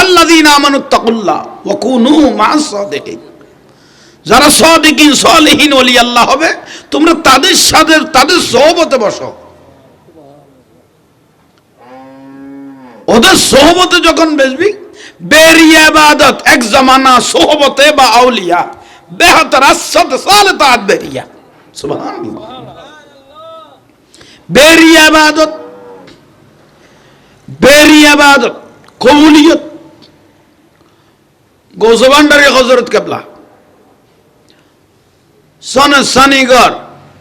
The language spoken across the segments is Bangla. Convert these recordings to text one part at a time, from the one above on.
আইয়ুহাল্লাযীনা আমানুত্তাকুল্লাহ ওয়া কুনু মা'আস সাদিকিন, যারা সাদিকিন সালেহিন ওলি আল্লাহ হবে তোমরা তাদের সাথে তাদের সোহবতে বসো। ওদের সোহবতে যখন বসবি, বেরিয়া ইবাদত এক জামানা সোহবতে বা আউলিয়া বেহতর আসদ সালাত বেরিয়া, সুবহানাল্লাহ। বেরিয়া ইবাদত কবুলিয়ত। গৌসবান্ডারি হযরত কেবলা সনিগর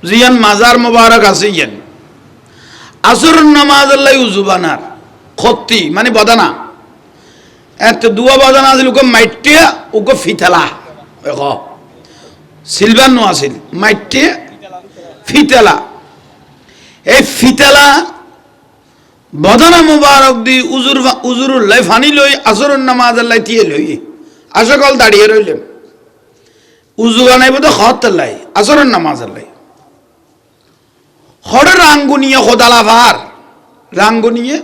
জিয়ান মাজার মুবারক আছে, ইয়ান আসরুন নামাজ আল্লাহ উজুবানার খত্তি মানে বদানা এত দুয়া বদানা আছিল, ওকে মাইটিয়া ওকে ফিতালা সিলভার নো আছিল, মাইটিয়া ফিতালা। এই ফিতালা বদানা মুবারক দি উজুরুল্লাহ ফানি লই আসরুন নামাজ আল্লাহ তিয়ে লই আশকল দাঁড়িয়ে রইলেন। উজু বানাইব তো খতলাই আসরের নামাজ আল্লাহ হরে রাঙ্গুনিয়ে খোদালাভার রাঙ্গুনিয়ে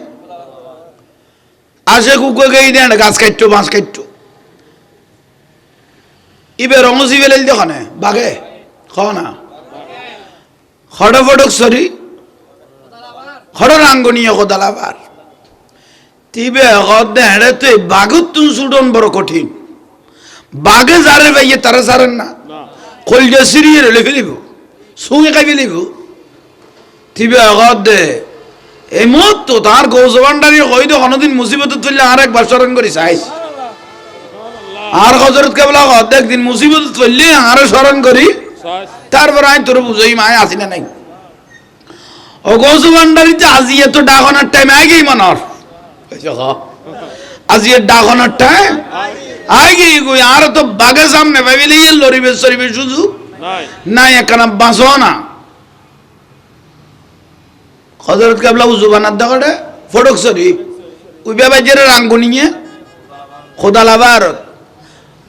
আসে কুকুর গেই দেন গাছ কাটতো বাঁশ কাটতো ইবে রঙসি বেলেল দেখানে বাগে খাওয়া হরে ফটক সরি হরে রাঙ্গুনিয়ে খোদালাভার তিবে হেড়ে তো বাঘুর তুন সুডন বড় কঠিন। বাঘে যারে ভাইয়ে তারা সারেন না, কলজা সিরিয়ে রেলে ফেলিব সুঙে খাই ফেলিব। তিবে আগত দে এই মুহূর্ত তার গৌসবান্ডারি হইতো কোনদিন মুসিবত তুললে আর একবার স্মরণ করি চাইস, আর হযরত কেবলা অর্ধেক দিন মুসিবত তুললে আরো স্মরণ করি, তারপর আমি তোর বুঝাই মায় আসি না নাই। ও গৌসবান্ডারিতে আজি এত ডাকনার টাইম আগেই মনর আজি ডাকনার টাইম আগে কই আর তো বাগে সামনে ভাবিলে লরিবে সরিবে শুধু নাই একখানা বাঁচো না। হযরত কেবলা উজু বানার দরকারে ফটক সরি ওই বাবাজের রাঙ্গুনিয়ে খোদালাবার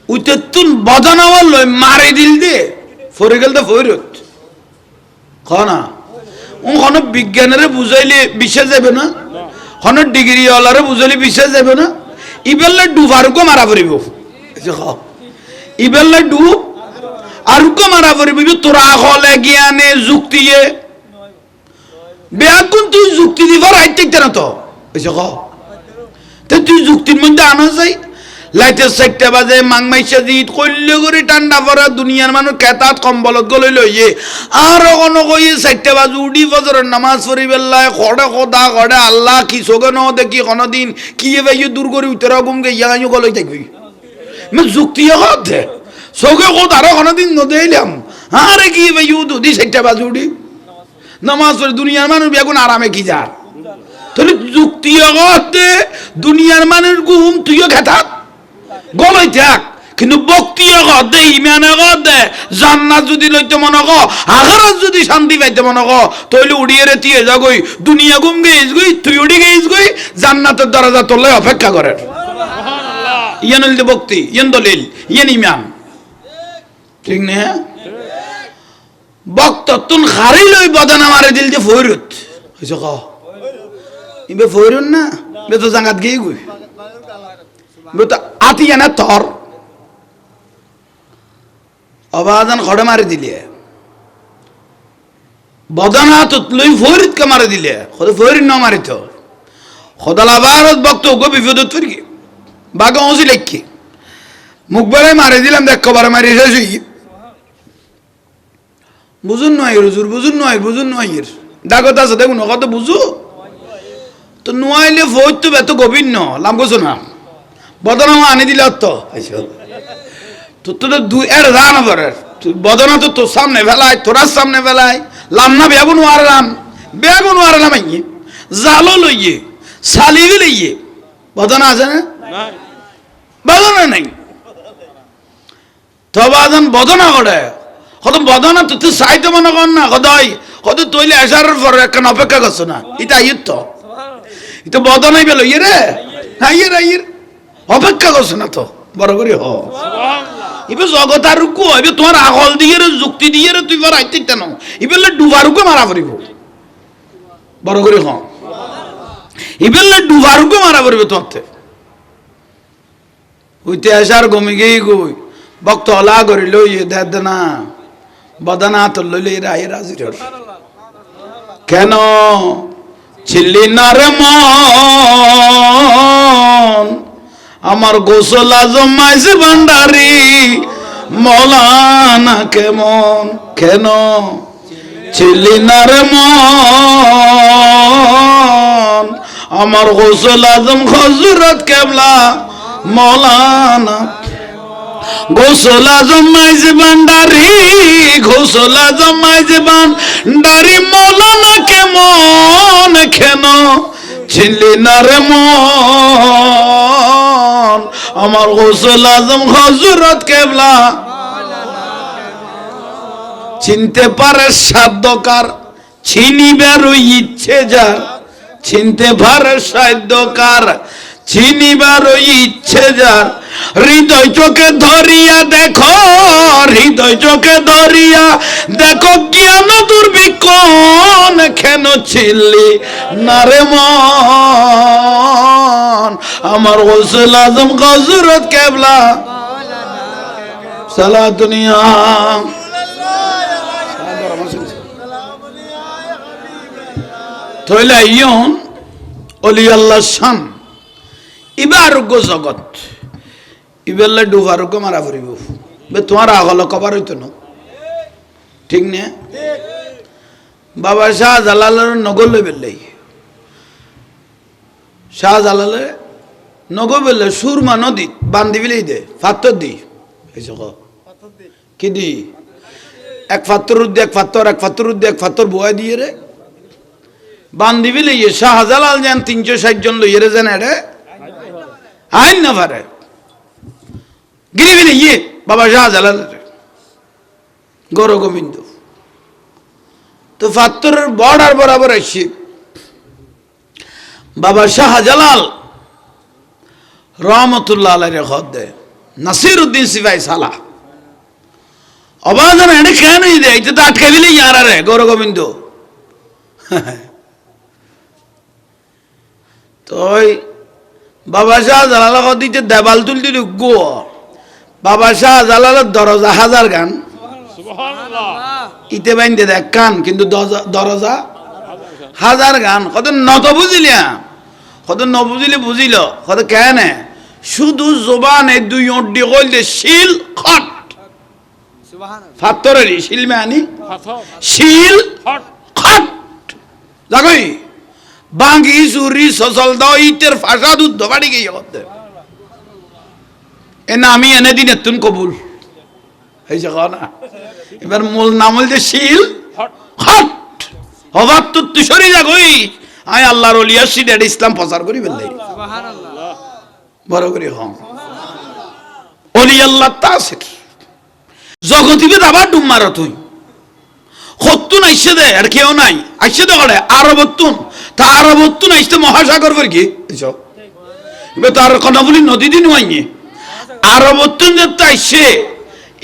উইতে তুন বদনাওয়াল লই মারি দিল দে ফরে গেল তো ফইরত খনা কোন বিজ্ঞানের বুঝাইলে বিশ্বাস যাবে না, কোন ডিগ্রি ওয়ালারে বুঝাইলে বিশ্বাস যাবে না। ইবেলে ডুবারুকো মারা পড়িব, ইবেলে ডুব আরুকো মারা পড়িব। তোরা হলে জ্ঞানে যুক্তিয়ে বেয়াগুন তুই যুক্তি দিবার আইতে না তো তুই যুক্তির মধ্যে আনা যাই লাইটের 4টা বাজে মাংমাইশা জিত কল্য করে ঠান্ডা পড়া দুনিয়ার মানুষ কেতাত কম্বলত গলে লইয়ে আর কোন কইয়ে 4টা বাজে উডি ফজরের নামাজ পড়ি বেলায় খড়ে খোদা খড়ে আল্লাহ কি সোগে ন দেখি কোনদিন কি ভাইয়ে দূর করে উত্তরা গুমকে ইয়াগাইও গলই থাকবি মে যুক্তি হতে সোগে খোদা আর কোনদিন ন দেইলাম আরে কি ভাইয়ে দুদি 4টা বাজে উডি নামাজ পড়ি দুনিয়ার মানুষ বেগুন আরামে কি যা তাহলে যুক্তি হতে দুনিয়ার মানুষ ঘুম তুইও খেতাত গলই থাক, কিন্তু ভক্তি দে ইমান দে জান্নাত যদি লইতে মনে কর আখিরাত যদি শান্তি পাইতে মনে কর তইলে উড়িয়ে রে তিয়ে যা গই দুনিয়া গুম গেইস গই তুই উড়ি গেইস গই জান্নাতের দরজা তোলে অপেক্ষা করে। সুবহানাল্লাহ। ইয়ান হইল ভক্তি, ইয়ান দলিল, ইয়ান ইমান, ঠিক না? ভক্ত তুন খারি লই বদনা মারে দিল যে ফইরত হইছে ক ইবে ফইরন না বে তো জাঙ্গাত গই গই বেটা আতিয়া না তর আবাজান খড়ে মারি দিলে বদনা তো লই ফরিদ কে মারি দিলে খোদা ফরিদ না মারি তো খোদালা ভারত ভক্ত গো বিপদত ফিরকি বাগা ওসি লেখি মুখবারে মারি দিলাম দেখ কবার মারি শেষ হই বুঝুন নয় হুজুর বুঝুন নয় দাগত আছে দেখুন কত বুঝু তো নোয়াইলে ফৌজ তো এত গভীর ন লাভ গোছো না বদনা আনি দিলে তো তো দুই এর রান পরে বদনা তো তোর সামনে ফেলায় তোরার সামনে ফেলায় লাম না বেগুন ওয়ারলাম আইয়ে জালো লইয়ে সালিবি লইয়ে বদনা আছে না বদনা নাই তো বাজন বদনা করে কত বদনা তো তুই চাইতে মনে কর না কদাই কত তৈলে আসার পর একখান অপেক্ষা করছো না এটা আইয়ের তো এটা বদনাই বেলো ইয়ে রে আইয়ের অপেক্ষা করছো না তো বড় করে হ এবার জগৎ আর রুকু এবার তোমার আগল দিয়ে যুক্তি দিয়ে তুই বড় আইতে কেন এবার ডুবারুকো মারা পড়িব বড় করে হ এবার ডুবারুকো মারা পড়িব তোমার হইতে আসার গমি গেই গই বক্ত হলা করি লই দেদ না বদানা তো লইলে রায় রাজির কেন ছিলি না রে মন আমার গোসল জমাইছে ভান্ডারি মৌলানা কেমন কেন ছিলি না রে মন আমার গোসল আজম হযরত কেবলা মৌলানা গোসল আজম মাইজে ভান্ডারি গোসল আজম মাইজে ভান্ডারি মৌলানা কেমন কেন ছিলি না রে মন আমার গোসল আজম হযরত কেবলা চিনতে পারে সাধ্যকার চিনিবার ইচ্ছে যার চিনতে পারে সাধ্যকার চিনিবার ইচ্ছে যার হৃদয় চোখে ধরিয়া দেখো হৃদয় চোখে ধরিয়া দেখো জ্ঞান দুর্বিক্ষণ কেন ছিলি না রে মন আমার গোসল আজম হযরত কেবলা সালা দুনিয়া তইলা ইয়ন অলি আল্লাহ শান ইবা আরোগ্য জগৎ ইবেলে ডুব আরোগ্য মারা ফুরিব তোমার আগল কবার হইতো না ঠিক নে বাবা শাহজালালের নগল বেললে শাহজালালে নগ বেললে সুরমা নদী বান্ধি বিলেই দে ফাত্তর দি কি দি এক ফাত্তর উদ্দে এক ফাত্তর এক ফাত্তর উদ্দে এক ফাত্তর বয়া দিয়ে রে বান্ধি বিলে শাহজালাল যেন 360 জন লইয়ে যেন এড়ে আইন না পারে গিরিবিলে বাবা শাহজালাল গৌর গোবিন্দ তো ফাত্তরের বর্ডার বরাবর আসছে বাবা শাহজালাল রহমতুল্লাহ আলাইহি খত দে নাসির উদ্দিন সিপাই সালা অবাজন এনে কেন দে এটা তো আটকে দিলে ইয়ারা রে গৌর গোবিন্দ তো বাবা শাহজালাল দিতে দেবাল তুল দিল গো বাবা শাহজালালের দরজা 1000 গান ইতে বাইন্দে দেখ কান কিন্তু দরজা 1000 গান কত নত বুঝিলিয়া কত ন বুঝিলে বুঝিল কত কেন শুধু জবানে 2 অড্ডি কইলে শিল খট ফাত্তরের শিল মানে শিল খট জাগই বাঙ্গি চুরি সচল দাও ইটের ফাঁসা দুধ বাড়ি গিয়ে করতে এ না আমি এনে দিন এতুন কবুল হয়েছে না এবার মূল নাম হল যে শিল হট হবার তো তুই সরি যাগই আয় আল্লাহর ওলিয়া সিডেড ইসলাম প্রচার করি বললে বড় করে হম ওলি আল্লাহ তাসির জগতিবে আবার ডুম মারো তুই হতুন আইসে দে আর কেউ নাই আইসে দে করে আরবতুন তা আরবতুন আইসতে মহাসাগর করে কি এবার তার কথা বলি নদী দিন হয়নি আরবতুন যে আইসে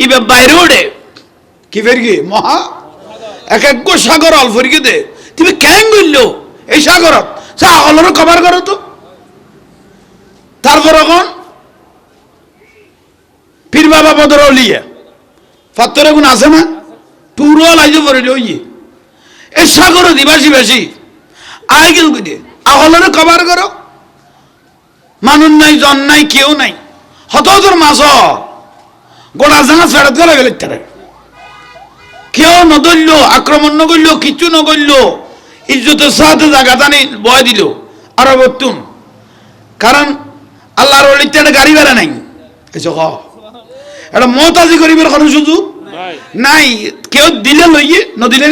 এবার বাইরে ওড়ে কি ফের কি মহা এক এক সাগর অল্প রেখে দে তুমি কেন গইল এই সাগরত সে অলরও কভার করো তো তারপর এখন পীর বাবা বদর লিয়ে ফাত্তরে গুণ আছে না টুরো লাইজে পড়ে লইয়ে এই সাগর দিবাসী বেশি আই গেল কই দিয়ে আগলরে কভার করো মানুষ নাই জন নাই কেউ নাই হত তোর মাছ গোড়া জানা ফেরত গেলে গেলে তারে কেউ নদলল আক্রমণ নগরল কিছু নগরল ইজ্জতের সাথে জায়গা জানি বয় দিল আর বর্তুন কারণ আল্লাহর ওলিতে একটা গাড়ি বেড়া নাই এসো এটা মতাজি গরিবের কোনো সুযোগ নাই কেউ দিলে লইয়ে নদিলে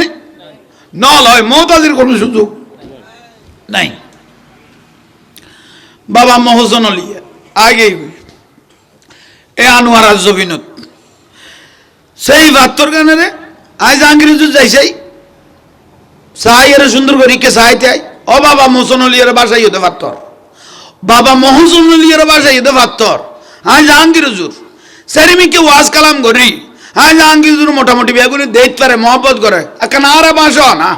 ন লয় মতাজির কোনো সুযোগ নাই বাবা মহসন লিয়ে আগে এ আনোয়ার আজ বিনোদ সেই 72 গানে রে আজ আঙ্গিরুজু যাইছাই সাইয়ের সুন্দর করে কে সাইতে আই ও বাবা মোহসন লিয়ের বাসাই হতে 72 বাবা মোহসন লিয়ের বাসাই হতে 72 আজ আঙ্গিরুজুর সেরিমিকে ওয়াজ কালাম করি আজ আঙ্গিরুজুর মোটামুটি বেগুনি দেখতে পারে মহব্বত করে এখন আর বাসা না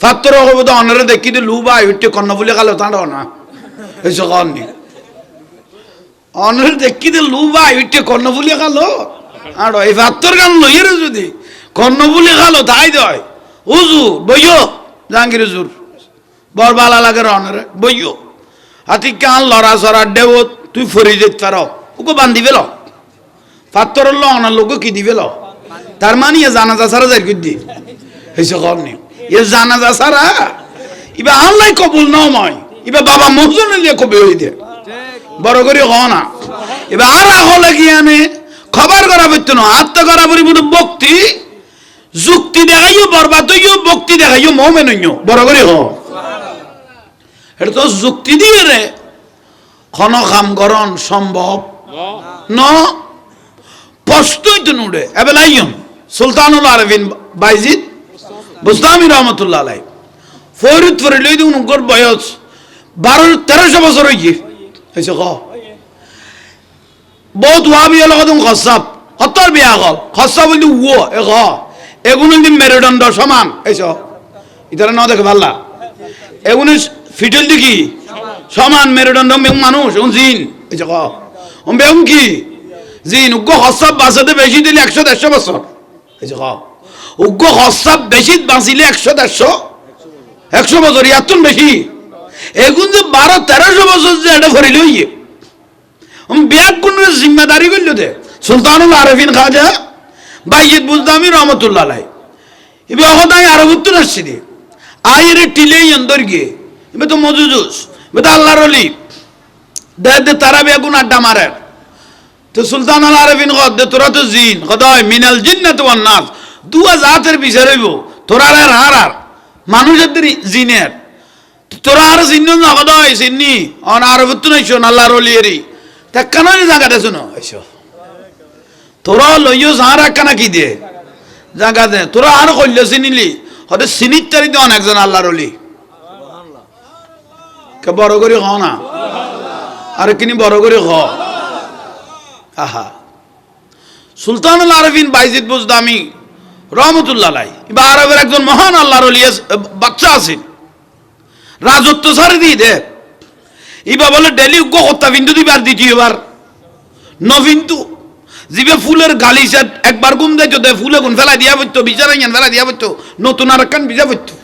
72 হবে তো অনরে দেখি লুবা উঠে কর্ণফুলি কালো তাঁড়াও না এসো কননি অনর দেখি দে লুবা ইটে কর্ণফুলি খালো আর এই ভাত্তর গান লইয়ে রে যদি কর্ণফুলি খালো তাই দয় উজু বইও জাহাঙ্গীর হুজুর বর বালা লাগে অনরে বইও হাতি কান লড়া সরা দেও তুই ফরি যেতে পারো ওকে বান্ধি ফেল পাত্তর ল অনার লোক কি দিবে ল তার মানে এ জানাজা সারা যাই দি হয়েছে কর্নি এ জানাজা সারা ইবা আল্লাহ কবুল নয় ইবা বাবা মহজুন লিয়ে কবি হই দে বড় করে হ না এবার আর হলে কি আনে খবর করা পড়তো না আত্মা করা পরিবর্তন ভক্তি যুক্তি দেখাইও বরবাদ হইও ভক্তি দেখাইও মোমেন হইও বড় করে হ এটা তো যুক্তি দিয়ে রে ক্ষণ খামকরণ সম্ভব ন প্রশ্নই তো নুড়ে এবার লাইয়ন সুলতানুল আরবিন বাইজিদ বুস্তামি রহমতুল্লাহ আলাই ফরিদ ফরিদ উনকর বয়স 12-1300 বছর হয়েছে হয়েছে ক বহুত ওয়াবি হল কদম খসাব হতর বিয়া গল খসাব বলি ও এ ক এগুলো কিন্তু মেরুদণ্ড সমান এইস ইতারা ন দেখে ভাল্লা এগুলো ফিটেল দেখি সমান মেরুদণ্ড মানুষ এখন জিন এইস ক বেগুন কি জিন উগ্র খসাব বাঁচাতে বেশি দিলে 100-150 বছর এইস ক উগ্র খসাব বেশি বাঁচিলে 100-150 বছর ইয়াতুন বেশি এগুন যে 12-1300 বছর যে এটা ভরিল হইয়ে ব্যাগ কোন জিম্মেদারি করলো দে সুলতানুল আরফিন খাজা বাইজিদ বুস্তামি রহমতুল্লাহ আলাই এবার অহদাই আরবুত্তর আসছি দে আয়ের টিলেই অন্দর গিয়ে এবার তো মজুজুস এবার তো আল্লাহর অলি দে তারা বেগুন আড্ডা মারে তো সুলতানুল আরফিন কদ দে তোরা তো জিন কদয় মিনাল জিন্নাত ওয়ান নাস দুয়া জাতের বিচার হইব তোরা আর হারার মানুষের জিনের তোরা আর জিন্ন না কদয় জিন্নি অন আরবুত্তর আইছো আল্লাহর অলিয়েরই তা কেন জায়গা দেছো না আইসো তোরা লইও যারা কেনা কি দে জায়গা দে তোরা আর কইল চিনিলি হতে চিনির তারিতে অনেকজন আল্লাহর অলি কে বড় করে হ না আর কিনি বড় করে হ আহা সুলতানুল আরফিন বাইজিদ বুস্তামি রহমতুল্লাহ আলাই এবার আরবের একজন মহান আল্লাহর অলি বাচ্চা আছেন রাজত্ব ছাড়ে দিয়ে দে ইবা বলে ডেলি উগ্র হত্যা বিন্দু দিবার দ্বিতীয়বার ন বিন্দু জিবে ফুলের গালিচা একবার গুম যাইতো দে ফুলে গুণ ফেলা দিয়া পড়তো বিচারা জ্ঞান ফেলা দিয়া পড়তো নতুন আর কান ভিজা পড়তো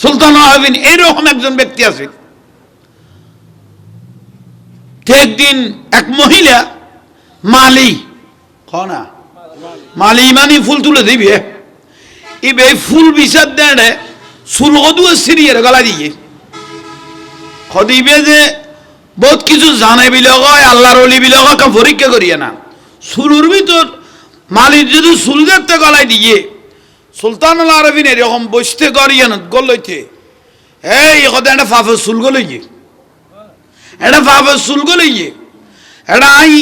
সুলতান আরবিন এইরকম একজন ব্যক্তি আছে একদিন এক মহিলা মালি না মালি মানে ফুল তুলে দিবি ইবে ফুল বিচার দেয় চুল কদু সিরিয়ার গলা দিয়ে খদিবে যে বহুত কিছু জানে বিলগ আল্লাহর অলি বিলগ পরীক্ষা করিয়ে না চুলুর ভিতর মালির যদি চুল দেখতে গলায় দিয়ে সুলতানুল আরবিন এরকম বসতে করিয়ে না গলইতে এই কথা একটা ফাফের চুল গলইয়ে এটা ফাফের চুল গলইয়ে এটা আই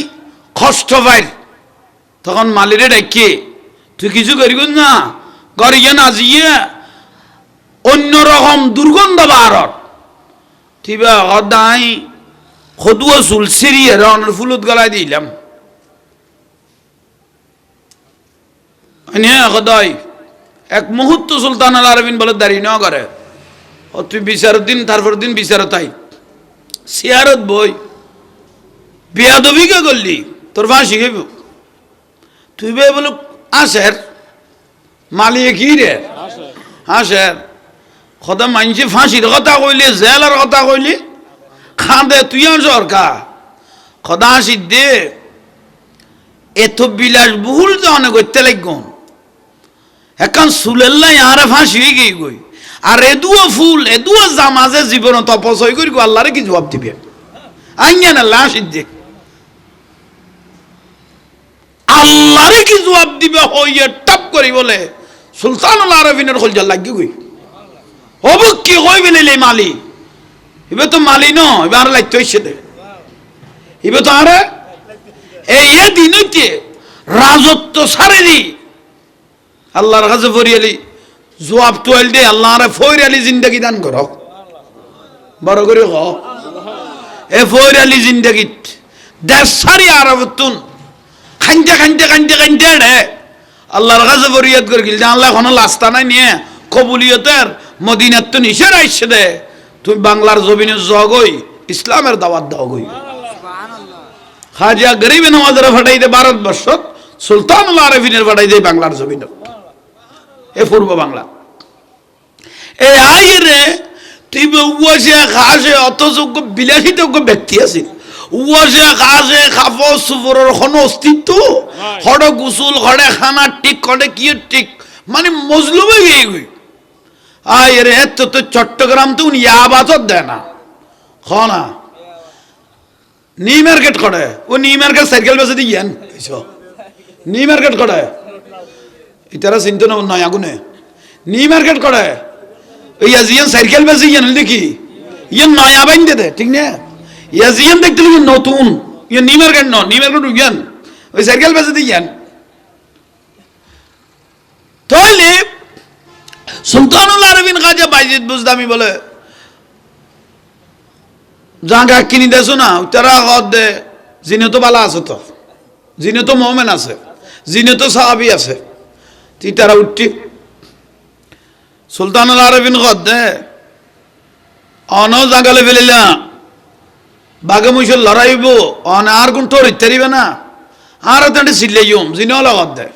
কষ্ট পাই তখন মালিরে ডাকিয়ে তুই কিছু করিব না করিয়ে না জিয়ে অন্যরকম দুর্গন্ধ বারত তিবা গদাই খদুয়া চুল সিরিয়ে রনের ফুলত গলায় দিলাম গদাই এক মুহূর্ত সুলতানুল আরবিন বলে দাঁড়িয়ে ন করে তুই বিচারত দিন তারপর দিন বিচারত আই সিয়ারত বই বেয়াদবিকে করলি তোর ফাঁসি খাইব তুই বে বলো আসের মালিয়ে কি রে আসের কথা মানছি ফাঁসির কথা কইলে জেলার কথা কইলি খাঁদে তুই আর সরকার খদা হাসি দে এত বিলাস বহুল যে অনেক করতে লাগুন এখন চুলেল্লাই আরে ফাঁসি হয়ে গিয়ে গই আর এদুয়া ফুল এদুয়া জামাজে জীবন তপসই করি আল্লাহরে কি জবাব দিবে আইয়া না লাশ দে আল্লাহরে কি জবাব দিবে হইয়ে টপ করি বলে সুলতানুল আরবিনের খলজা লাগি গই হবু কি কই বলে মালি এবার তো মালি ন এবার লাগতে হইছে দে এবার তো আরে এই দিন হইতে রাজত্ব ছাড়ে দি আল্লাহর কাছে ফরিয়ালি জবাব তোয়াল দে আল্লাহ আরে ফরিয়ালি জিন্দেগি দান করো বড় করে হ এ ফরিয়ালি জিন্দেগি দেশ সারি আরবতুন খাইতে খাইতে খাইতে খাইতে রে আল্লাহর কাছে ফরিয়াদ করে গিল আল্লাহ কোনো লাস্তা নাই নিয়ে কবুলিয়তের মদিনাত তো নিষেধ আইসে দে তুমি বাংলার জমিনে জগই ইসলামের দাওয়াত দাও গই খাজা গরিব নওয়াজের ফাটাই দে ভারতবর্ষ, সুলতানুল আরেফিনের ফাটাই দে বাংলার জমিন, এ পূর্ব বাংলা। এ আইরে তুই উয়াশে খাসে অত যোগ্য বিলাসিতজ্ঞ ব্যক্তি আছিল, উয়াশে খাসে খাফ সুফরের কোনো অস্তিত্ব, হড়ে গুসুল হড়ে খানা ঠিক হড়ে কি ঠিক, মানে মজলুমে গিয়ে গই আইরে এত তো চট্টগ্রাম তো উনি আবাদত দেয় না, খনা নি মার্কেট করে ও নি মার্কেট সাইকেল বেসে দিয়েন নি মার্কেট করে ইতারা চিন্তা নয় আগুনে নি মার্কেট করে ইয়াজিয়ান সাইকেল বেসে ইয়ান দেখি ইয়ান নয়া বাইন দে ঠিক না, ইয়াজিয়ান দেখতে লিখি নতুন ইয়ান নি মার্কেট ন নি মার্কেট ইয়ান ওই সাইকেল বেসে দিয়েন। তাহলে সুলতানুল আরেফিন খাজা বাইজিদ বুজদামি বলে জাগা কিনি দেছো না তারা হদ দে জিনে তো বালা আছে, তো জিনে তো মোমেন আছে, জিনে তো সাহাবি আছে, তুই তারা উঠছি সুলতানুল আরেফিন হদ দে অন জাগালে ফেলিলা বাঘে মুসল লড়াইব অন আর কোন তোর ইত্যাদিবে না আর তাঁতে সিলাইম জিনে হল হদ দে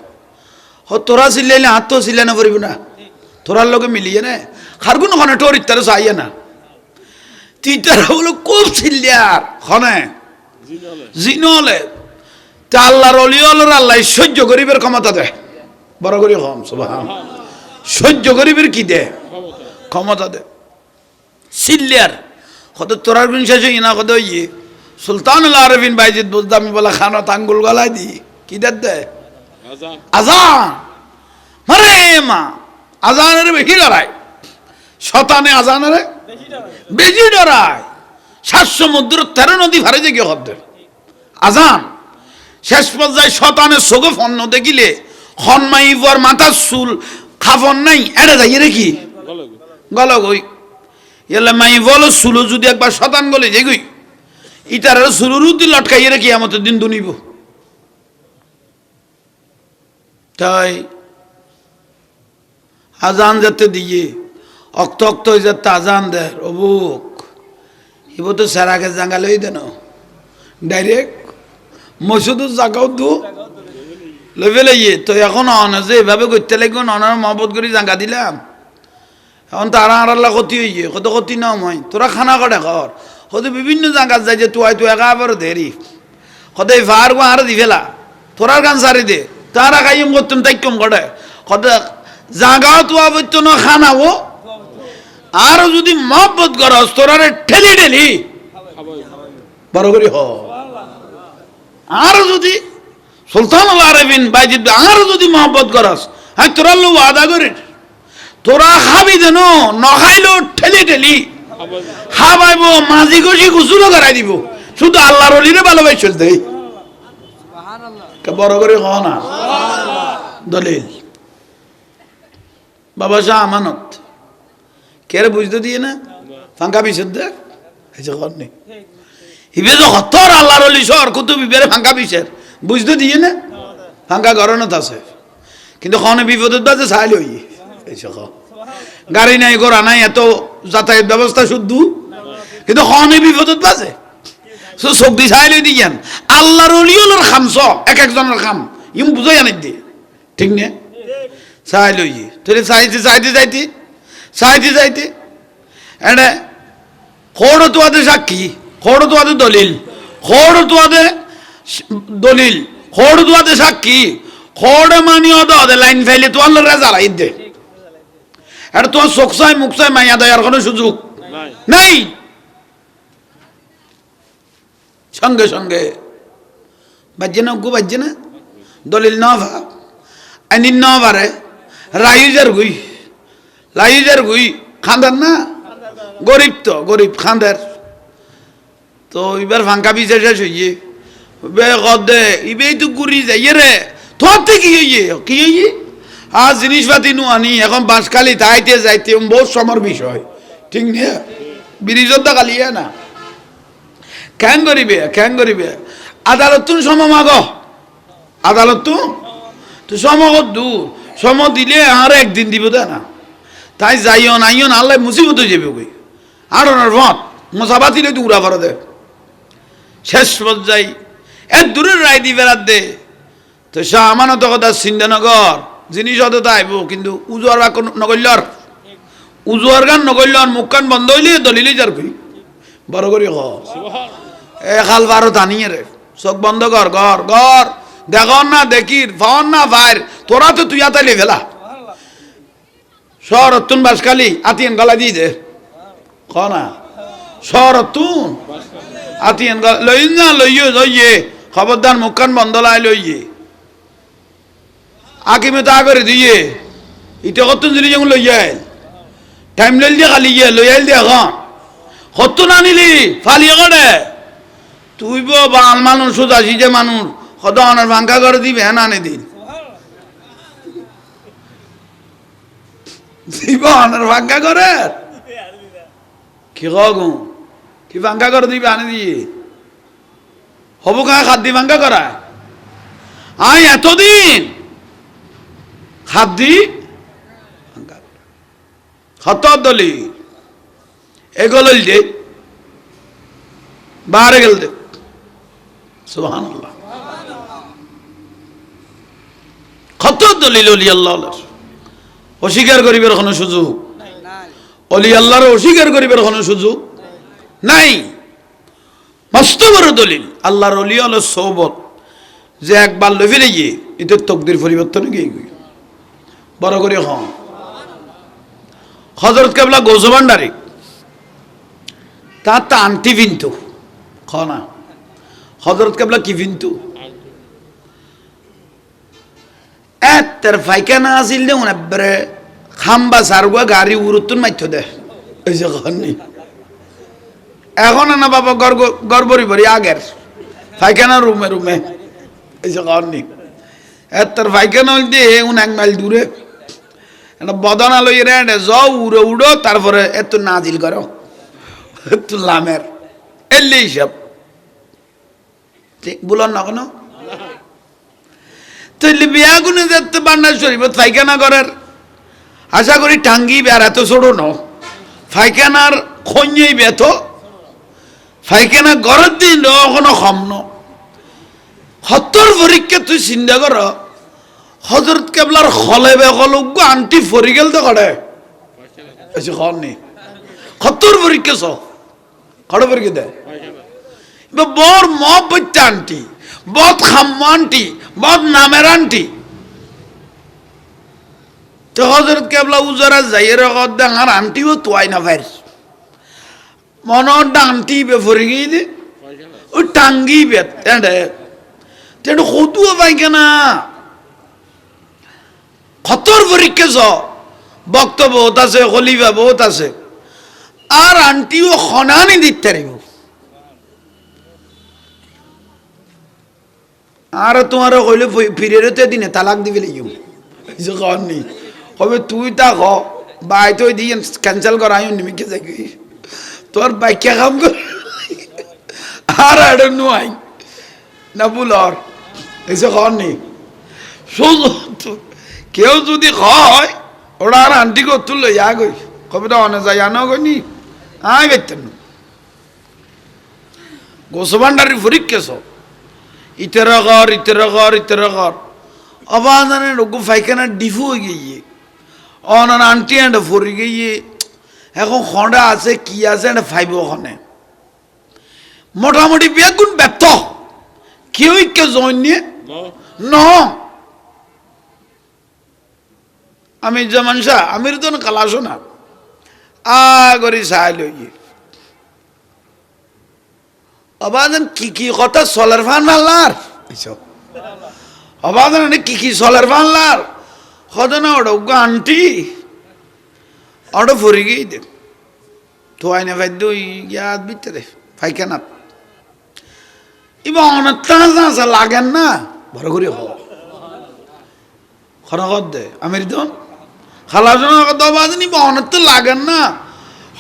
হ তোরা সিলাইলে হাত তো সিলানো পারিব না, তোরার লোকে মিলিয়ে নে খারগুন ওখানে তোর ইত্যাদি চাইয়ে না, তিতারা বলো খুব সিলিয়ার খনে জিনলে তা আল্লাহর অলি হলোর আল্লাহ সহ্য গরিবের ক্ষমতা দেয়, বড় করি কম সুবহান, সহ্য গরিবের কি দে ক্ষমতা দে সিলিয়ার কত তোরার বিন শেষ ইনা কত ইয়ে সুলতানুল আরেফিন বাইজিদ বুজদামি বলা খানা আঙ্গুল গলায় দি কি দে আজান মারে মা আজানের বেশি ডরায়, শতানে আজানের বেশি ডরায়, 7 সমুদ্র 13 নদী ভারে যে কি হদ্দে আজান শেষ পর্যায়ে শতানের চোখে ফন্ন দেখিলে হনমাইবর মাথার চুল খাফন নাই এড়ে যাই রে কি গল গই এলে মাই বলো চুলো যদি একবার শতান গলে যে গই ইটার চুলুর উদ্দি লটকাই রে কি আমাদের দিন দুনিব। তাই আজান যাতে দিয়ে অক্ত অক্ত হয়ে যাতে আজান দেয় অবুক ইব তো সেরাকে জাঙ্গালেই দেন ডাইরেক্ট মসুদুর জাগাও দু লেভেলে ইয়ে তো এখন অন যে এভাবে করতে লাগবে অনার মহব্বত করে জাঙ্গা দিলাম এখন তারা আড়াল্লা ক্ষতি হইয়ে কত ক্ষতি না হয় তোরা খানা কটে কর হয়তো বিভিন্ন জায়গার যাই যে তুই একা আবার দেরি কত ভার গো আর দি ফেলা তোরার গান সারি দে তারা খাইম করতেন তাই কম করে কত জাগাও তো আবত্য না খানাবো আর যদি মহব্বত করস তোরারে ঠেলি ঠেলি বড় করি হ আর যদি সুলতানুল আরেফিন বাইজিদ আর যদি মহব্বত করস হ্যাঁ তোরা লো আদা করে তোরা খাবি যেন নখাইলো ঠেলি ঠেলি খাবাইব মাঝি গছি গুসুলো করাই দিব শুধু আল্লাহর অলিরে ভালোবাসল দেই বড় করে হ না দলিল বাবা শাহ আমানত কেরে বুঝতে দিয়ে না ফাঙ্কা বিশুদ্ধ নেই হিবে তোর আল্লাহর অলি সর কুতুবি বেড়ে ফাঙ্কা বিশের বুঝতে দিয়ে না ফাঙ্কা গরনত আছে কিন্তু খনে বিপদের বাজে চাইল গাড়ি নাই গোড়া নাই এত যাতায়াত ব্যবস্থা শুদ্ধ কিন্তু খনে বিপদত বাজে চোখ দি চাইল দিয়েন আল্লাহর অলি হলোর খামস এক একজনের খাম ইম বুঝাই আনি দিয়ে ঠিক না চাইল তুই চাইতে চাইতে চাইতে চাইতে চাইতে এনে খোড় তোয়াদে সাক্ষী খোড় তোয়াদে দলিল খোড় তোয়াদে দলিল খোড় তোয়াদে সাক্ষী খোড় মানি অদে লাইন ফেলে তোয়ার রেজা লাই দে এটা তোমার চোখসাই মুখসাই মাইয়া দেওয়ার কোনো সুযোগ নাই সঙ্গে সঙ্গে বাজছে না গু বাজছে না দলিল না ভা আইন না পারে রাইজার গুই লাইজার গুই খান্দার না গরিব তো গরিব খান্দার তো এবার ফাঙ্কা বিচে শেষ হইয়ে বে কদে ইবেই তো গুড়ি যাইয়ে রে তোর থেকে কি হইয়ে আর জিনিসপাতি নু আনি এখন বাঁশখালি তাইতে যাইতে বহুত সমর বিষয় ঠিক না ব্রিজত কালিয়ে না ক্যাং করিবে আদালত তুন সম মাগ আদালত তো সম দূর সম দিলে আর একদিন দিব দে না তাই যাইও নাইও না আল্লাহ মুসিবত হয়ে যাবে কই আর ওনার ভত মশাবাতিলে তো উড়া করে দে শেষ পর্যায়ে এর দূরের রায় দি বেড়াত দে তো সে আমানত কথা সিন্ধানগর জিনিস হতে আইব কিন্তু উজুয়ার বা নগল্যর উজুয়ার গান নগল্যর মুখ কান বন্ধ হইলে দলিলে যার কই বড় করি হ এ খাল বারো টানিয়ে রে চোখ বন্ধ কর ঘর ঘর দেখ না দেখির ফন না ভাইর তোরা তো তুই আতাইলে ফেলা শহর তুন বাসকালি আতিয়ান গলা দিয়ে দে খ না শহর তুন আতিয়ান গলা লই না লইয়ে লইয়ে খবরদার মুখখান বন্ধ লাই লইয়ে আকিমে তা করে দিয়ে ইটা কত জিনিস যেমন লইয়া টাইম লইল দিয়ে খালি গিয়ে লইয়াল দিয়ে কত না নিলি ফালিয়ে করে তুই বাল মানুষ সোজাসি যে মানুষ কত অনার ভাঙ্গা করে দিবে হ্যাঁ আনে দিন দিব অনার ভাঙ্গা করে কি কগু কি ভাঙ্গা করে দিবে আনে দিয়ে হব কা খাদ্যি ভাঙ্গা করা আই এতদিন খাদ্যি খত দলি এগুলো দে বাহারে গেল দে সুবহানাল্লাহ কত দলিল অলি আল্লাহর অস্বীকার করিবার কোনো সুযোগ অলি আল্লাহর অস্বীকার করিবার কোনো সুযোগ নাই মস্ত বড় দলিল আল্লাহর অলি আল্লাহর সোহবত যে একবার লই ফেলে গিয়ে এদের তকদির পরিবর্তন গিয়ে বড় করে হন হযরত কেবলা গোজবান্ডারি তার তা আন্টি বিন্তু খনা হযরত কেবলা কি বিন্তু এর ফাইকানা আসিল দে উনাবরে খাম্বা সারগুয়া গাড়ি উরুতুন মাইথ দে এই যে খনি এখন না বাবা গড়বড়ি বড়ি আগের ফাইকানা রুমে রুমে এই যে খনি এর ফাইকানা হল দিয়ে উন এক মাইল দূরে একটা বদনা লই রে যাও উড়ে উড়ো তারপরে এত নাজিল করো এত লামের এলি সব ঠিক বলুন না কেন তাইলে বিয়া গুনে যেতে বান্না শরীফ ফাইখানা করার আশা করি টাঙ্গি বের এত ছোড়ো ন ফাইখানার খঞ্জেই বেত ফাইখানা গড়ের দিন কোনো কম ন হত্তর পরীক্ষা তুই চিন্তা কর হযরত কেবলার খলে বেকলুগ আন্টি ফরি গেল তো কড়ে এসে খন নি হত্তর পরীক্ষা ছ কড়ে পরীক্ষা দে বর মহব্বত আন্টি বহুত খাম্ম আন্টি বহুত নামের আন্টি তো হযরত কেবলা উজারা যাইয়ের আর আন্টিও তোয়াই না ভাই মনের আন্টি বে ফরি গিয়ে ও টাঙ্গি বে তেন কতুও পাই কেনা খতর পরীক্ষা ছ বক্ত বহুত আছে খলিফা বহুত আছে আর আন্টিও খনানি দিতে পারিব আর তোমার কইলে ফিরে দিনে তালাক দিবে লিও নি কবে তুই তা খ বাই তুই দিয়ে ক্যান্সেল করাই নিমিকে যাই তোর বাইকে কাম কর আর আড় নুয়াই না ভুল আর এসে নি কেউ যদি হয় ওরা আর আন্টি করতে লইয়া গই কবে তো অনে যাই আনো গনি আই বেতেন গোসবান্ডারি পরীক্ষা সব ইতের ঘর অবাধানে রোগু ফাইখানা ডিফু হয়ে গিয়ে অনার আন্টি একটা ফরি গিয়ে এখন খন্ডা আছে কি আছে একটা ফাইব ওখানে মোটামুটি বেগুন ব্যর্থ কেউ কে জয়েন নিয়ে ন আমি যেমন শাহ আমির তো কালাসো না আগরি সাহায্য লইয়ে অবাধন কি কথা সোলার ফান আল্লাহর এইসব অবাধন কি সোলার ফান আল্লাহর কত না ওটা আন্টি ওটা ফরি গিয়ে দে তো আইনে ফাইদ ইয়াদ ভিতরে ফাইখানা এবার অনেক লাগেন না বড় করে হ খরগত দে আমির দন খালাসন কথা অবাধন এবার অনেক তো লাগেন না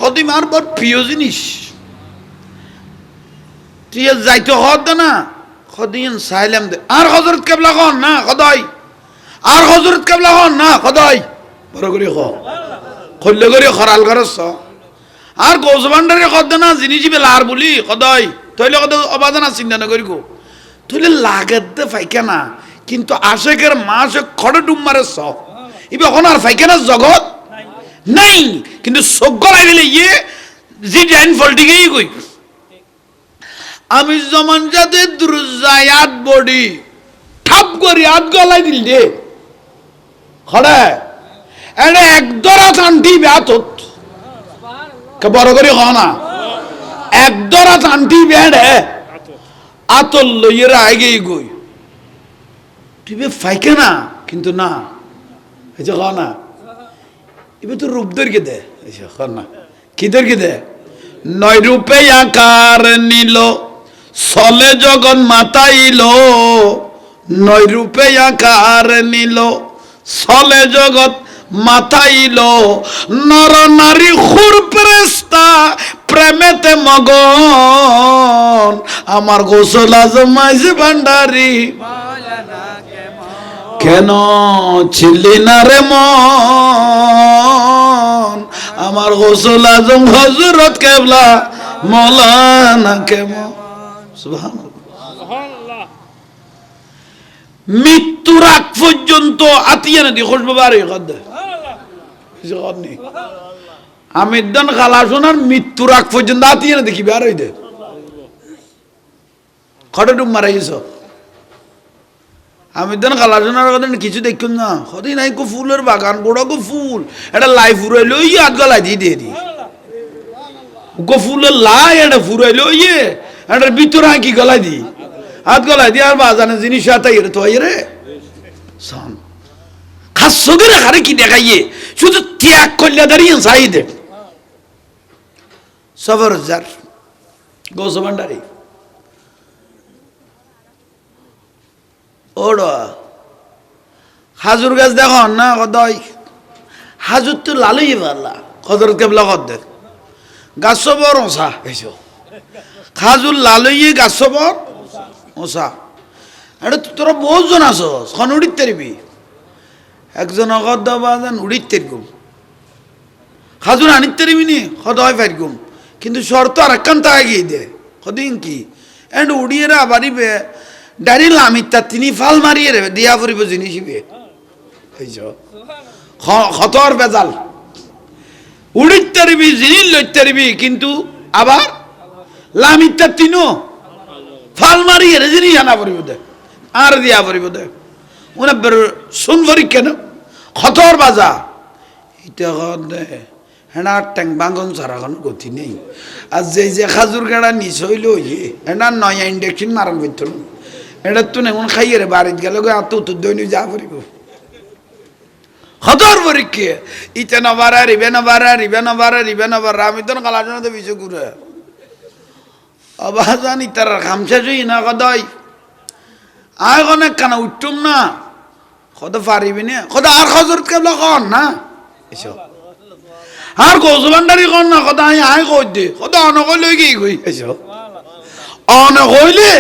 হতে মার বড় প্রিয় জিনিস তুই যাইতে হদ না খদিন সাইলাম দে আর হযরত কেবলা হন না খদাই আর হযরত কেবলা হন না খদাই বড় করে খ খল্লে করে খরাল করছ আর গোজবান্ডারে খদ না জিনিস বেলা আর বলি খদাই তৈলে কত অবাদান আছে চিন্তা না করি গো তৈলে লাগাতে পাইখানা কিন্তু আশেকের মাসে খড়ে ডুম মারে স ইবে এখন আর পাইখানা জগৎ নাই কিন্তু সজ্ঞ লাগিলে ইয়ে জি ডাইন ফল্টিকেই কই আমি জমান যাতে দুরজায়াত বডি ঠাপ করি আট গলাই দিল দে খড়ে এনে একদরা আন্টি ব্যাতত কে বড় করে হ না একদরা আন্টি ব্যাড়ে আতল লইয়েরা আগে গই তুই ফাইকে না কিন্তু না এই যে হ না এবার তো রূপ দৈর্ঘ্য দে না কি দৈর্ঘ্য দে নয় রূপে আকার নিল চলে জগন মাতাইল নয় রূপে আকার নিল চলে জগৎ মাতাইল নর নারী খুর ফেরেশতা প্রেমেতে মগন আমার গোসল আজমাইজ ভান্ডারি কেন ছিলি না রে মন আমার গোসল আজম হযরত কেবলা মৌলানা কেমন সুবহানাল্লাহ মৃত্যুর আগ পর্যন্ত আতিয়া না দি খুশবাবার আমির দান খালা শোনার মৃত্যুর আগ পর্যন্ত আতিয়া না দেখি বার হইতে খড়ে ডুব মারাইছ আমির দান খালা শোনার কথা কিছু দেখুন না সদি নাই কো ফুলের বাগান গোড়া গো ফুল এটা লাই ফুরাইলো ইয়ে হাত গলাই দিয়ে দি গো ফুলের লাই এটা ফুরাইলো ইয়ে এটার ভিতরে কি গলাই দি হাত গলাই দিয়ে আর বাজানে জিনিস হাতাই রে তো রে সান খাসো করে হারে কি দেখাইয়ে শুধু ত্যাগ করলে দাঁড়িয়ে চাই দে সবরজার গৌস ভান্ডারি ওড়া হাজুর গাছ দেখো না কদয় হাজুর তো লালই পারলা হযরত কেবলা কদ দেখ গাছ বর ওসা এসো খাজুর লালইয়ে গাছ বর ওসা এটা তোরা বহুজন আছো খন উড়িত তারিবি একজন অগদ বাজান উড়িত তারিগুম খাজুর আনিত তারিবি নি সদয় ফাইগুম কিন্তু শর্ত আর একখান তা গিয়ে দে সদিন কি এন্ড উড়িয়ে রা বাড়িবে ডাইরি লামিতা তিনি ফাল মারিয়ে রে দিয়া পড়িব জিনিসিবে খতর বেজাল উড়িত তারিবি জিনিস লইতে তারিবি কিন্তু আবার লামিতা তিনো ফাল মারিয়ে রে জিনিস আনা পড়িব দে আর দিয়া পড়িব দে উনি শুন ভরি কেন খতর বাজা এটা দে হেনা ট্যাং বাঙ্গন ছাড়া কোনো গতি নেই আর যে খাজুর গাড়া নিচ হইল ইয়ে হেনা নয়া ইন্ডেকশন মারান করতো এটা তো এমন খাইয়ে রে বাড়িতে গেলে এত উত্তর দৈনি যা পড়িব খতর পরীক্ষা ইতে না বাড়া রিবে না বাড়া রিবে না বাড়া রিবে না বাড়া আমি তো কালাজনে তো বিচে ঘুরে অবাজান ইতার খামসা জুই না কদয় আয় অনেক কানা উঠতুম না কত পারিবি না কত আর হযরত কেবলা কন না এসো আর গৌস ভান্ডারি কন না কত আই আয় কই দে কত অনকই লই গই কই এসো অনকইলে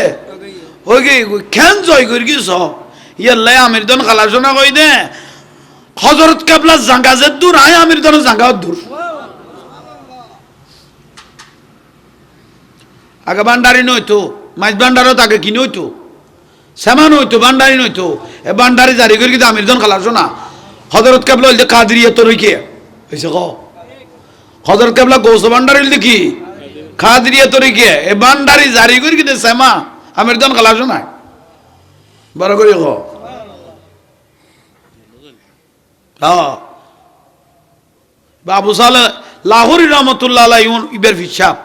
ওই গই কেন জয় করি গিস ইয়াল্লাই আমির দন খালাসনা কই দে হযরত কেবলা জাঙ্গাজের দূর আয় আমির দন জাঙ্গাও দূর আগে ভান্ডারি নইতো মাছ ভান্ডারও তাকে কিনে হইতো সেমান হইতো ভান্ডারি নইতো এ ভান্ডারি জারি করি কিন্তু আমির দন খালাস না হযরত কেবলা হইলে কাদরিয়া তোর কি হইছে ক হযরত কেবলা গৌস ভান্ডারি হইলে কি কাদরিয়া তোর কি এ ভান্ডারি জারি করি কিন্তু সেমা আমির দন খালাস না বড় করে ক হ্যাঁ বাবু সালে লাহোরি রহমতুল্লাহ আলাইহি ইবের ফিসাব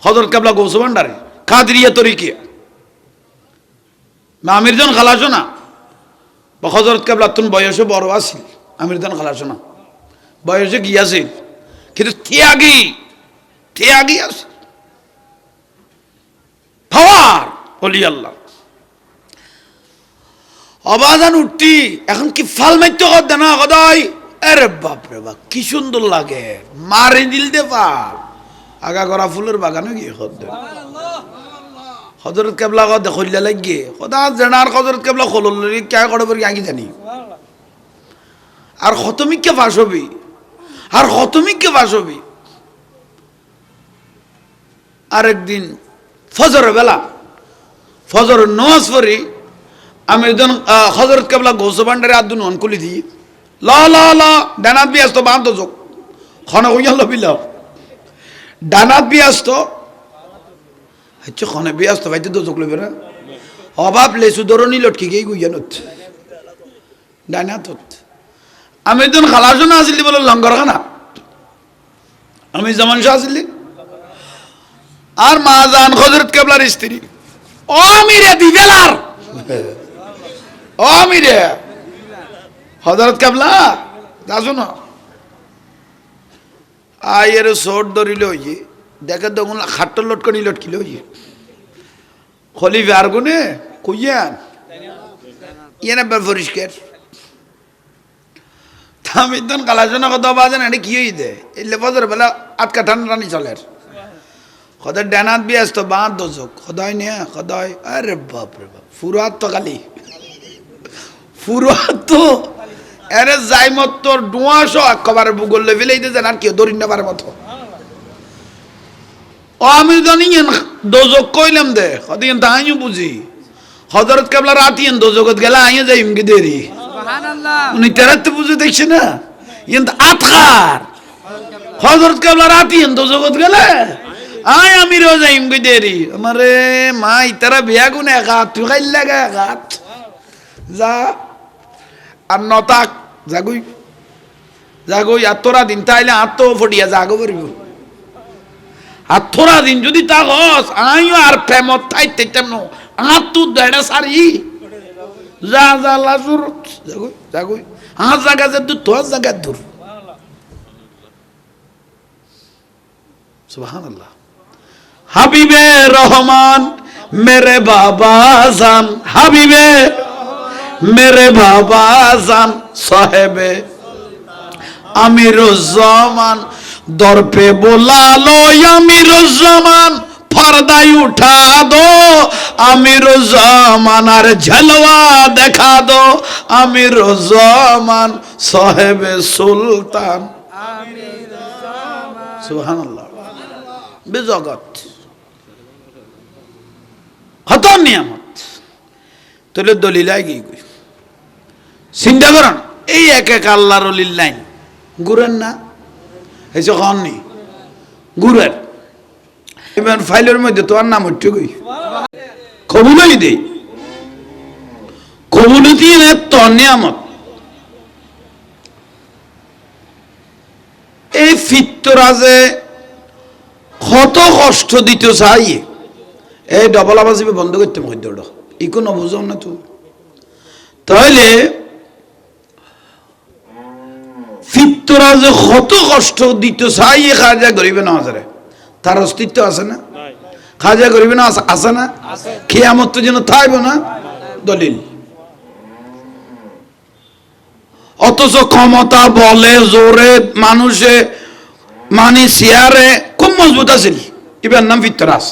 হযরত কেবলা গৌস ভান্ডারি কাদরিয়া তোর কি আমিরজন খালাসো না বা হযরত কেবলা তুন বয়সে বড় আছিল আমিরজন খালাসো না বয়সে গিয়াছিল কিন্তু ত্যাগী আছে পাওয়ার বলি আল্লাহ অবাজান উঠতি এখন কি ফাল মাইতে কর না কদাই আরে বাপ রে বাপ কি সুন্দর লাগে মারি দিল দে পাল আগা করা ফুলের বাগানে গিয়ে কর দে হযরত কেবলা কদ দেখলিয়া লাগিয়ে কদা জেনার হযরত কেবলা খললি কে করে বলি আগে জানি আর খতমিককে পাস হবি আর খতমিককে পাস হবি আরেকদিন ফজরের বেলা ফজর নামাজ পড়ি আমি একজন হযরত কেবলা গৌস ভান্ডারে আদুন অন কুলি দি ল ল ল ডানাত বি আসতো বাঁধ যোগ খনে হইয়া লবিল ডানাত বি আসতো হচ্ছে খনে বি আসতো ভাইতে তো যোগ লইবে না অভাব লেসু ধরনি লটকি গিয়ে গুইয়ানত ডানাতত আমি একজন খালাসনা আসলি বলে লঙ্গরখানা আমি জামান শাহ আসলি আর মা জান হযরত কেবলার স্ত্রী ও মিরে দিবেলার ও মিরে হযরত কেবলা যাসো না আয়ের সোট ধরিল হইয়ে দেখে তখন খাট্টর লটকনি লটকিল হইয়ে খলিফে আর গুনে কইয়ান ইয়ে না পরিষ্কার আমি তখন কালাসনা কথা বাজেন এটা কি হই দে এলে ফজর বেলা আটকা ঠান্ডা রানি চলে খদার ডানাত বি আসতো বাঁধ দোজক খদাই নে খদাই আরে বাপ রে বাপ ফুরাত তো খালি ফুরাত তো এরে যাই মত তোর ডুয়াশো একবারে ভূগোল লেভেলে দিতে আর কেউ দরিন নেবার মতো ও আমি জানি দোজক কইলাম দে খদিন তাইও বুঝি হযরত কেবলা রাতিয়েন দোজকত গেলা আইয়ে যাই ইমকি দেরি সুবহানাল্লাহ উনি তেরাতে বুঝে দেখছে না ইন্ত আতখার হযরত কেবলা রাতিয়েন দোজকত গেলে আয় আমি রোজা ইমকি দেরি আমারে মা ইতারা বিয়া গুনে একাত তুই খাইল লাগা একাত যা আর নতাক জাগুই জাগুই আর তোরা দিন তাইলে আত্ম ফটিয়া জাগো পারিব আর তোরা দিন যদি তা হস আইও আর প্রেমত থাইতে তেমন আর তুই দেড়া সারি যা যা লাজুর জাগুই জাগুই আর জায়গা যে দূর তোর জায়গা দূর সুবহানাল্লাহ হাবিবে রহমান মেরে বাবা জান হাবিবে মেরে বাবা জান সাহেবে আমিরুজ্জামান দর पे बुला लो আমিরুজ্জামান पर्दाई उठा दो আমিরুজ্জামান আর ঝলওয়া দেখা দো আমিরুজ্জামান সাহেবে সুলতান আমিরুজ্জামান সুবহানাল্লাহ বেজগত হত নিয়ামত তোলে দলিলাই গই চিন্তা করেন এই এক এক আল্লাহর ওলির লাইন গুরেন না এই যে কননি গুরের এবার ফাইলের মধ্যে তো আর নাম উঠে গই কবুলই দেই কবুলতি না তো নিয়ামত এই ফিতরাজে কত কষ্ট দিতে চাই এই ডবল আবাজ বন্ধ করতে মধ্যটা ইকো নবুঝো না তো তাহলে ফিতরাজে কত কষ্ট দিতে চাই খাজা গরিবে না হাজারে তার অস্তিত্ব আছে না খাজা গরিবে না আছে না কিয়ামত তো যেন থাইব না দলিল অথচ ক্ষমতা বলে জোরে মানুষে মানে চেয়ারে খুব মজবুত আছিল এবার নাম ফিতরাজ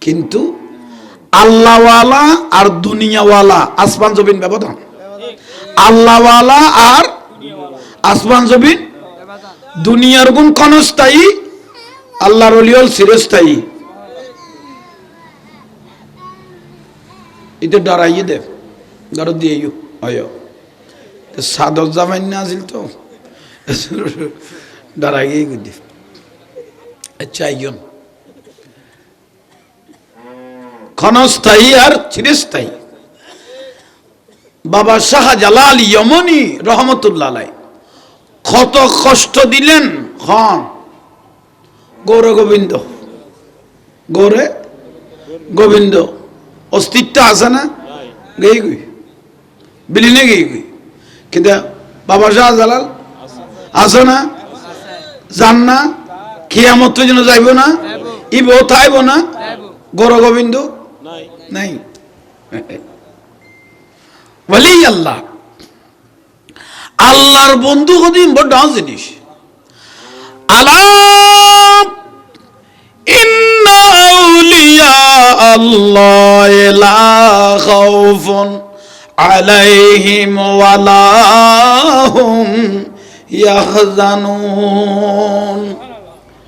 কিন্তু আল্লাহওয়ালা আর দুনিয়াওয়ালা আসমান জমিন ব্যবধান আল্লাহওয়ালা আর আসমান জমিন দুনিয়ার গুণ ক্ষণস্থায়ী আল্লাহর ওলি হল চিরস্থায়ী এটা ডরাইয়ে দে ডর দিয়ে হয় সাদর জামাই না আসিল তো ডরাইয়ে দে আচ্ছা আইন ক্ষণস্থায়ী আর চিরস্থায়ী বাবা শাহজালাল ইয়মনি রহমতুল্লাহ আলাইহি কত কষ্ট দিলেন খন গৌর গোবিন্দ গৌরে গোবিন্দ অস্তিত্ব আছে না গেই গুই বিলিনে গেই গুই কিন্তু বাবা শাহজালাল আছে না জান না কিয়ামত যেন যাইব না ইব থাইব না গৌর গোবিন্দ নাই ওয়ালি আল্লাহ আল্লাহর বন্ধু কদিন বড় জিনিস আলা ইন্না আউলিয়া আল্লাহ লা খাউফুন আলাইহিম ওয়ালা হুম ইয়াহজানুন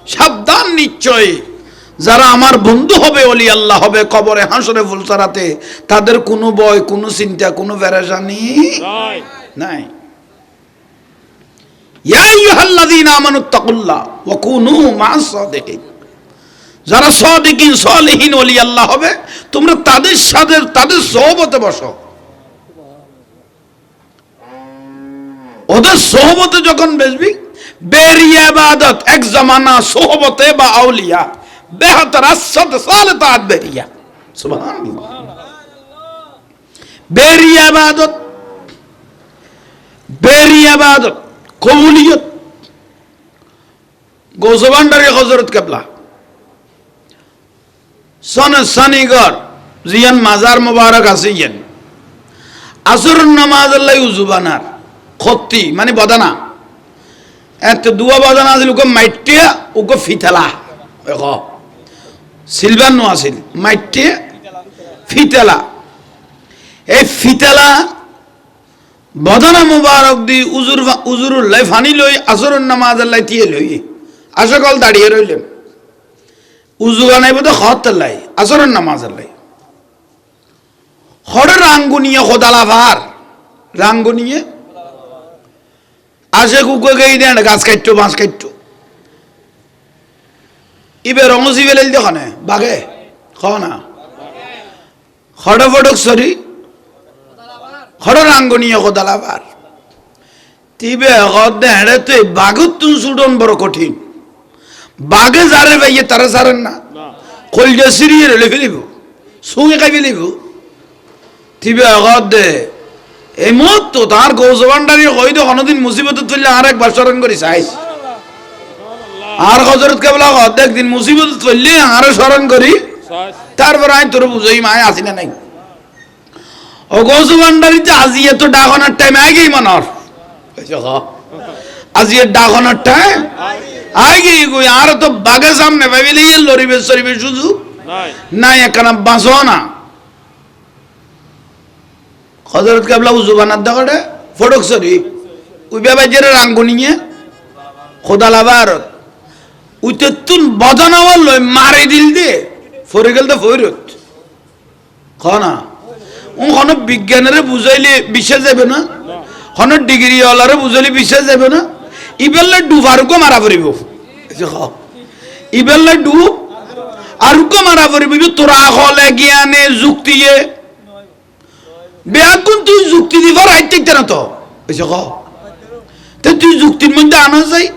সাবধান নিশ্চয় যারা আমার বন্ধু হবে, ওলি আল্লাহ হবে, কবরে হাসরে ফুলসারাতে তাদের কোনো ভয়, কোনো চিন্তা, কোনো পেরেশানি নাই। ইয়া আইয়ুহাল্লাযীনা আমানুত্তাকুল্লাহ ওয়া কুনু মা'আস সাদিকিন, যারা সাদিকিন সালিহিন ওলি আল্লাহ হবে তোমরা তাদের সাথে তাদের সোহবতে বসো। ওদের সোহবতে যখন বসবি, বেরিয়া ইবাদত এক জামানা সোহবতে বা আউলিয়া বেহতর আসদ সালাত বেরিয়া, সুবহানাল্লাহ। বেরিয়া ইবাদত কবুলিয়ত। গোসবান্ডারি হযরত কেবলা সনিগর জিয়ান মাজার মুবারক আছে, ইয়ান আসর নামাজ আল্লাহ উজুবানার খত্তি মানে বদানা এত দুয়া বদানা আছিল, ওকে মাইটিয়া ওকে ফিতালা সিলভার নো আছিল, মাইটিয়া ফিতালা। এই ফিতালা বদানা মুবারক দি উজুরুল্লাহ ফানি লই আসর নামাজ আল্লাহ তিয়ে লই আশকল দাঁড়িয়ে রইলেন। উজু বানাইব তো খতলাই আসর নামাজ আল্লাহ হরে রাঙ্গুনিয়ে খোদালাভার রাঙ্গুনিয়ে আসে কুকুর গেই দেন গাছ কাটতো বাঁশ কাটতো ইবে রঙসি বেলেল দেখানে বাঘে খাও না খড় ফটক সরি খড় রাঙ্গুনিয়ে খোদালাভার তিবে হেড়ে তো বাঘুর তুন সুডন বড় কঠিন। বাঘে যারে ভাইয়ে তারা সারেন না, কলজা সিরিয়ে রেলে ফেলিব, সুঙে খাই ফেলিব। তিবে দে এই মুহূর্ত তার গৌসবান্ডারি হয়তো কোনোদিন মুসিবত ফেললে আর একবার স্মরণ করি চাইস। আর হযরত কেবলা একদিন মুসিবত ফেললে আরো স্মরণ করি, তারপর আমি তোর বুঝই মায় আসি না নাই। ও গৌসবান্ডারিতে আজি এত ডাকনার টাইম আগেই মনার আজি ডাকনার টাইম আগে কই আর তো বাঘের সামনে ভাবিলে লরিবে সরিবে সুযোগ নাই, একখানা বাঁচো না। হযরত কেবলা উজু বানার দাঁড়ে ফটক সরি ওই বাবাজের রাঙ্গুনিয়ে খোদালাবার উইতে তুন বদনাওয়াল লই মারি দিল দে ফরে গেল তো ফইরত খানা ওখানে বিজ্ঞানের বুঝাইলে বিশ্বাস যাবে না, ওখানে ডিগ্রি ওয়ালারে বুঝাইলে বিশ্বাস যাবে না। ইবেললে ডুবারুকো মারা পড়িব, ইবেললে ডুব আরুকো মারা পড়িব। তোরা হলে জ্ঞানে যুক্তিয়ে বেয়াগুন তুই যুক্তি দিবার আইতে না তো তুই যুক্তির মধ্যে আনা যায়।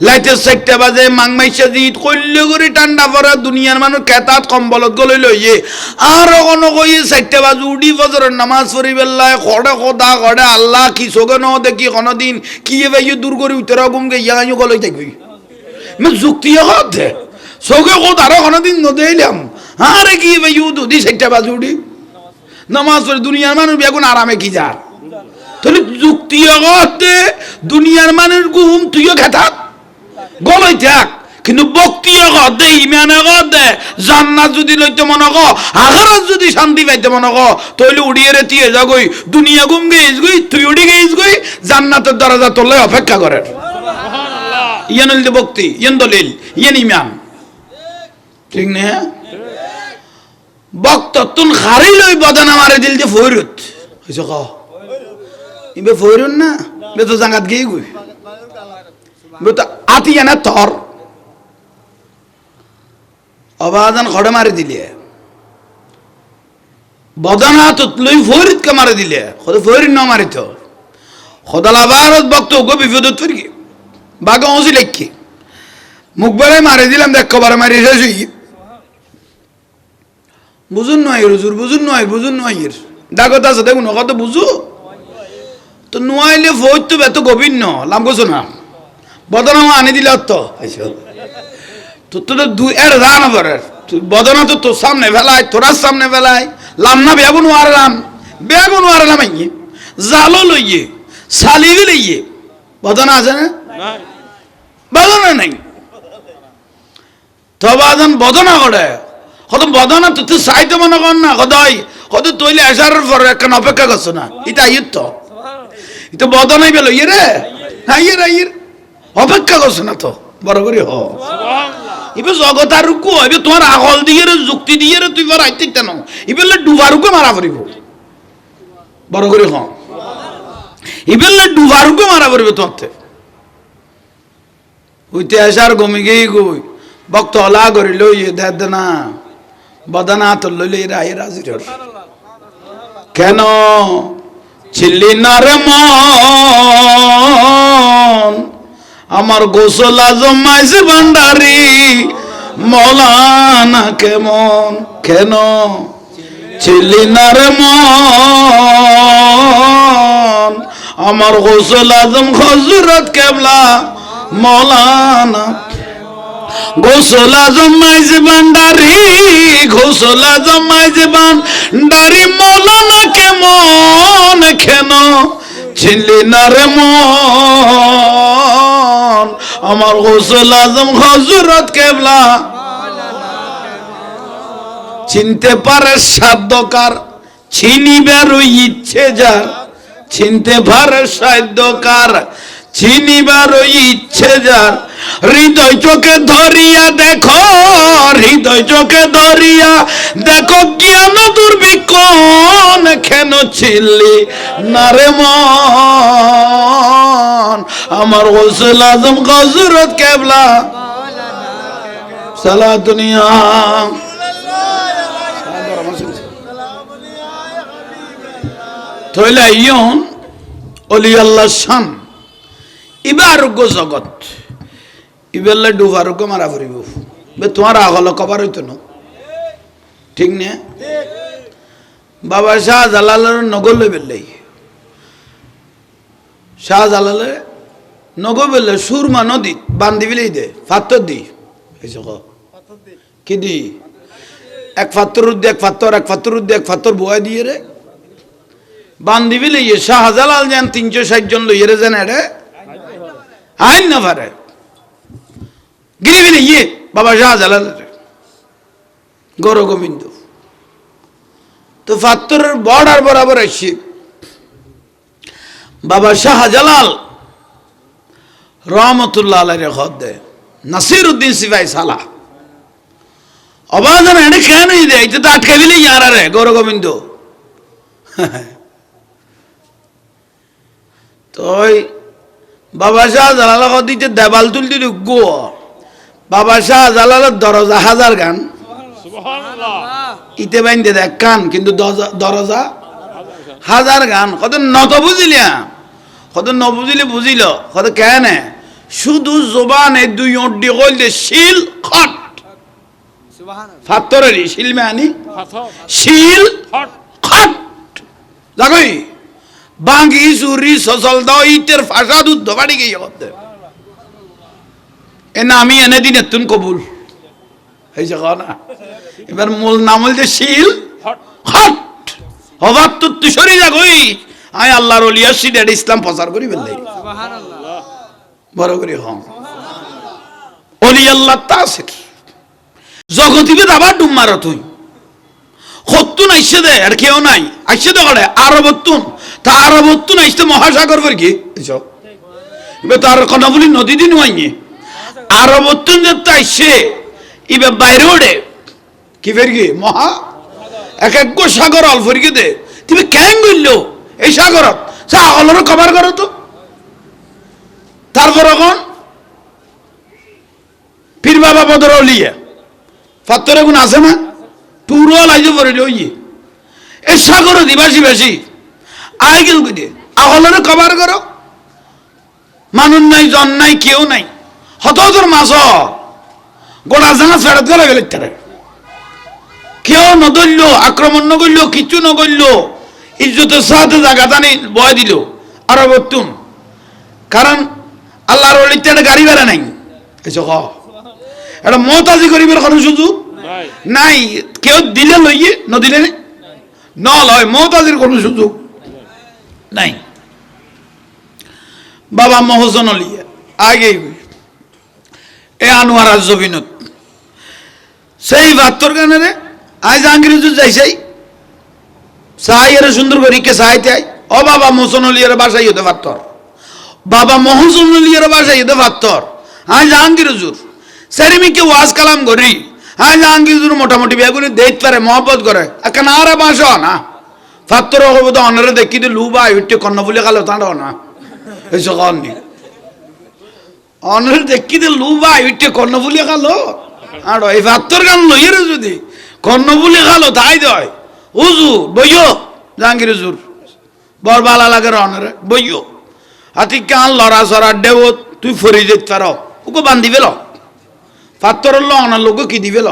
লাইটের চারটা বাজে মাংমাইশা দিত কল্য করে ঠান্ডা পড়া দুনিয়ার মানুষ কেতাত কম্বলত গলে লইয়ে আর কোনো কই চারটা বাজে উডি ফজরের নামাজ পড়ি বেলায় খড়ে খোদা খড়ে আল্লাহ কি চোখে ন দেখি কোনোদিন কি ভাইয়ে দূর করে উত্তরা গুমকে ইয়াইও গলই থাকবি যুক্তি দে চোখে খোদা আরো কোনোদিন নদেইলাম আরে কি ভাইয়ে দুদি চারটা বাজে উডি নামাজ পড়ে দুনিয়ার মানুষ বেগুন আরামে কি যার তাহলে যুক্তি দে দুনিয়ার মানুষ ঘুম তুইও খেতাত গলই থাক, কিন্তু ভক্তি দে ইমানে দে জান্নাত যদি লইতে মনে ক আখিরাত যদি শান্তি পাইতে মনে ক তইলে উড়িয়ে রে তিয়ে যা গই দুনিয়া গুম গেইস গই তুই উড়ি গেইস গই জান্নাতের দরজা তোলে অপেক্ষা করে। সুবহানাল্লাহ ইয়ান হইল ভক্তি, ইয়ান দলিল, ইয়ান ইমান, ঠিক না? ভক্ত তুন খারি লই বদনা মারে দিল যে ফইরত হইছে ক ইবে ফইরন না বে তো জাঙ্গাত গই গই বে তো আতিয়া না তর অবাদান খড়ে মারি দিলে বদনা তো লই ফইরত কে মারি দিলে খোদ ফইরিন না মারি তো খোদালা ভারত ভক্ত গো বিপদত ফিরকি বাগা ওসি লেখি মুখবারে মারি দিলাম দেখ কবার মারি শেষ হই বুঝুন নয় হুজুর বুঝুন নয় ডাকত আছে দেখুন কত বুঝু তো নোয়াইলে ফৌজ তো এত গভীর ন লাভ করছো না বদনা আনি দিলে তো তোর দুই এর রান আবার বদনা তো তোর সামনে ফেলায় তোরার সামনে ফেলায় লাম না বেগুন ওয়ারলাম আইয়ে জালো লইয়ে সালিবি লইয়ে বদনা আছে না বদনা নাই তো বাদন বদনা করে কত বদনা তো তুই চাইতে মনে কর না কদাই কত তৈলে আসার পর একখান অপেক্ষা করছো না এটা আইয়ের তো এটা বদনাই বেলো ইয়ে রে আইয়ের অপেক্ষা করছো না তো বড় করে হ ইবে জগতার রুকু ইবে তোমার আগল দিয়ে যুক্তি দিয়ে তুই বড় আইতে না ইবেলে ডুবারুকু মারা পড়িব বড় করে হ ইবেলে ডুবারুকু মারা পড়িব তোতে হইতে আসার গমি গেই গই ভক্ত হলা করি লই দে না বদানা তো লইলে রায় রাজি কেন ছিলি না রে মন আমার গোসল আজম মাইছে ভান্ডারি মৌলানা কেমন কেন ছিলি না রে মন আমার গোসল আজম হযরত কেবলা মৌলানা গোসল আজম মাইছে ভান্ডারি গোসল আজম মাইছে ভান্ডারি মৌলানা কেমন কেন ছিলি না রে মন আমার গোসল আজম হযরত কেবলা চিনতে পারে সাধ্যকার চিনিবার ইচ্ছে যার চিনতে পারে সাধ্যকার চিনিবার ইচ্ছে যার হৃদয় চোখে ধরিয়া দেখো হৃদয় চোখে ধরিয়া দেখো জ্ঞান দুর্বিক্ষণ কেন ছিলি না রে মন আমার গোসল আজম হযরত কেবলা সালা দুনিয়া তইলা ইয়ন অলি আল্লাহ শান ইবা আরোগ্য জগৎ ইবেলে ডুব আরোগ্য মারা পড়িব তোমার আগল কবার হইতো না ঠিক নে বাবা শাহ জালালের নগর লই বেললাই শাহ জালালে নগর বেললে সুরমা নদী বান্ধি বিলেই দে ফাত্তর দি কি দি এক ফাত্তর উদ্দে এক ফাত্তর এক ফাত্তর উদ্দে এক ফাত্তর বয়া দিয়ে রে বান্ধি বিলেই শাহজালাল যেন 360 জন লইয়ে রে যেন এড়ে আইন না পারে গিরিবি ইয়ে বাবা শাহজালাল গৌর গোবিন্দ তো ফাত্তরের বর্ডার বরাবর আসছে বাবা শাহজালাল রহমতুল্লাহ আলাইহি খত দে নাসির উদ্দিন সিপাহী সালাহ অবাজন এনে কেন দে এটা তো আটকে দিলে ইয়ার রে গৌর গোবিন্দ তো বাবা শাহজালাল দিতে দেবাল তুলতে গো বাবা শাহজালালের দরজা 1000 গান ইতে বাইন্দে দেখ কান কিন্তু দরজা 1000 গান কত নত বুঝিলিয়া কত ন বুঝিলে বুঝিল কত কেন শুধু জবানে 2 অড্ডি কইলে শিল খট ফাত্তরেরই শিল মানে শিল খট জাগই বাঙ্গি চুরি সচল দাও ইটের ফাঁসা দুধ বাড়ি গিয়ে করতে এনে আমি এনে দিন এতুন কবুল হয়েছে না এবার মূল নাম হল শিল হট হবার তো তুই সরি যাগই আয় আল্লাহর ওলি আসছি এটা ইসলাম প্রচার করি বললে বড় করে হম ওলি আল্লাহ তাসির জগতিবে আবার ডুম মারো তুই হতুন আইসে দে আর কেউ নাই আইসে দে করে আরবতুন তা আরবতুন আইসতে মহাসাগর করে কি এবার তার কথা বলি নদী দিন হয়নি আরবতুন যে আইসে এবার বাইরে ওড়ে কি ফের কি মহা এক এক সাগর অল্প ফেরকে দে তুমি কেন বললো এই সাগরত সাগরের কভার করো তো তারপর এখন পীর বাবা বদর লিয়া ফাত্তরে গুণ আছে না পুরো লাইজে পড়ে লইয়ে এই সাগর দিবাসী বেশি আয় গেল কে দিয়ে আগলের কভার করো মানুষ নাই জন নাই কেউ নাই হত তোর মাছ গোড়া জানা ফেরত গেলে গেলে তারা কেউ নদললো আক্রমণ নগরলো কিছু নগরলো ইজ্জতের সাথে জায়গা টানি বয় দিল আরো বর্তুন কারণ আল্লাহর ওলিতে একটা গাড়ি বেড়া নাই এসব এটা মতাজি গরিবের কোনো সুযোগ নাই কেউ দিলে লইয়ে নদিলে ন লয় মতাজির কোনো সুযোগ নাই বাবা মহসন লিয়ে আগে এ আনোয়ার জবিনত সেই 72 গানের আজ আঙ্গিরুজুর যাইছাই সাইয়ের সুন্দর করে কে সাইতে ও বাবা মহসন লিয়ের বাসাই হতে 72 বাবা মহসন লিয়ের বাসাই হতে 72 আজ আঙ্গিরুজুর সেরিমিকে ওয়াজ কালাম করি হ্যাঁ জাহাঙ্গীর মোটামুটি বেগুনি দেখতে পারে মহব্বত করে এখন আর বাস না ফাত্তর হবো তো অনারে দেখি তো লুবা উঠে কর্ণফুলি খালো তাঁড়াও না এইসব কননি অনারে দেখি তো লুবা উঠে কর্ণফুলি খালো আর এই ফাত্তর গান লইয়ে রে যদি কর্ণফুলি খালো তাই দয় উজু বইও জাহাঙ্গীর হুজুর বর বালা লাগে অনারে বইও হাতি কান লড়া সরা দেও তুই ফরি যেতে পারো ওকে বান্ধি পেল ফাত্তর ল অনার লোক কি দিবে ল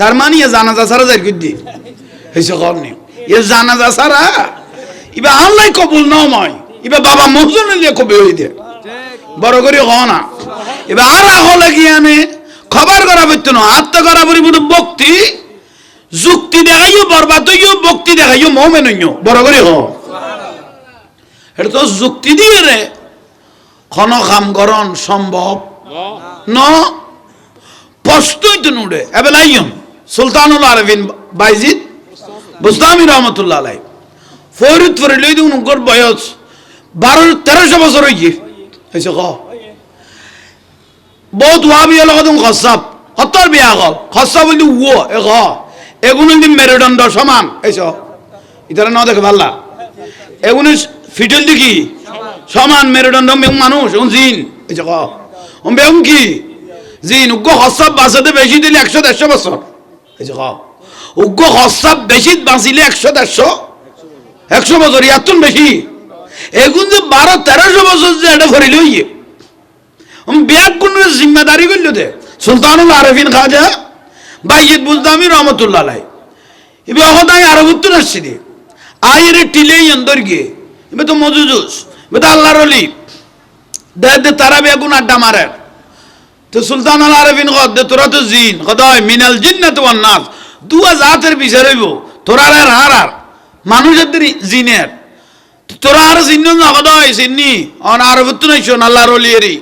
তার মানে এ জানাজা সারা যাই কি এইসব কননি এ জানাজা সারা ইবা আল্লাহ কবুল নয় ইবা বাবা মহজুন লিয়ে কবি হই দে বড় করে হ না এবার আর হলে কি আনে খবর করা পড়তো না আত্মা করা পরিবর্ত ভক্তি যুক্তি দেখাইও বরবাদ হইও ভক্তি দেখাইও মোমেন হইও বড় করে হ এটা তো যুক্তি দিয়ে রে ক্ষণ খামকরণ সম্ভব ন প্রশ্নই তো নুড়ে এবার আইয়ন সুলতানুল আরফিন বাইজিদ বুস্তামি রহমতুল্লাহ আলাই ফরিদ ফরিদ লই দিন উনকর বয়স 1200-1300 বছর হইছে এসে ক বহুত ওয়াবি হলো কদম খসাব কতর বিয়া গল খসাব বলি ও এ ক এগুলো দি মেরুদণ্ড সমান এসো ইতারা না দেখে ভাল্লা এগুলো ফিটল দেখি সমান মেরুদণ্ড মানুষ জিন এসে ক বেগুন কি জিন উগ্র খসাব বাঁচাতে বেশি দিলে 100-150 বছর এসে ক উগ্র খসাব বেশি বাঁচিলে 100 বছর ইয়াতুন বেশি এগুন যে 1200-1300 বছর যে এটা ভরিল ইয়ে ব্যাগ কোন জিম্মেদারি করল দে সুলতানুল আরফিন খাজা বাইজিদ বুস্তামি রহমতুল্লাহ আলাই এবার অহদাই আরব উত্তর আসছি দে আয়ের টিলেই অন্দর গিয়ে এবার তো মজুজুস এবার তো আল্লাহর অলি দে তারা বেগুন আড্ডা মারে তো সুলতানুল আরফিন কদ দে তোরা তো জিন কদয় মিনাল জিন্নাত ওয়ান নাস দুয়া জাতের বিচার হইব তোরা আর হার মানুষের জিনের তোরা আর চিহ্ন না কদয় চিন্নি অন আরব উত্তর আইসো আল্লাহর অলিয়েরই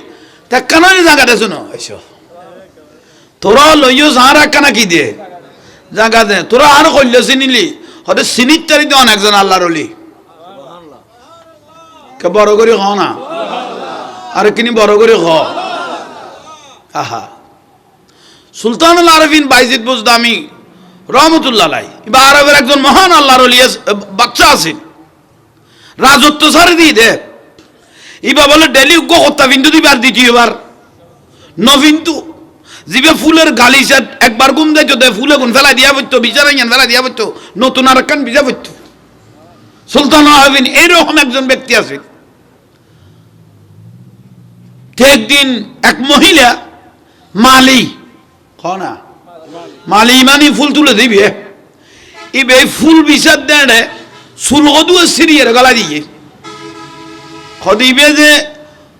তা কেন জায়গাটা শুনো আইসো তোরা লইও যারা কেনা কি দে জায়গা দে তোরা আর কইল চিনিলি হয়তো চিনির তারিতে অনেকজন আল্লাহর অলি কে বড় করে হ না আর কিনি বড় করে হ আহা সুলতানুল আরফিন বাইজিদ বুস্তামি রহমতুল্লাহ আলাই বা আরবের একজন মহান আল্লাহর অলি বাচ্চা আছেন রাজত্ব সারি দিয়ে দে ইবা বলে ডেলি উগ্র হত্যা বিন্দু দিবার দ্বিতীয়বার নবিন্দু জিবে ফুলের গালি সেট একবার গুম দেয় দে ফুলে গুন ফেলা দিয়া পড়তো বিচারা ইয়ান ফেলা দিয়া পড়তো নতুন আর কান বিজা পড়তো সুলতান আরফিন এইরকম একজন ব্যক্তি আছে একদিন এক মহিলা মালি কনা মালি মানে ফুল তুলে দিবে ইবে ফুল বিচার দেয় চুল কদুয়ে সিরিয়ার গলা দিয়ে খদিবে যে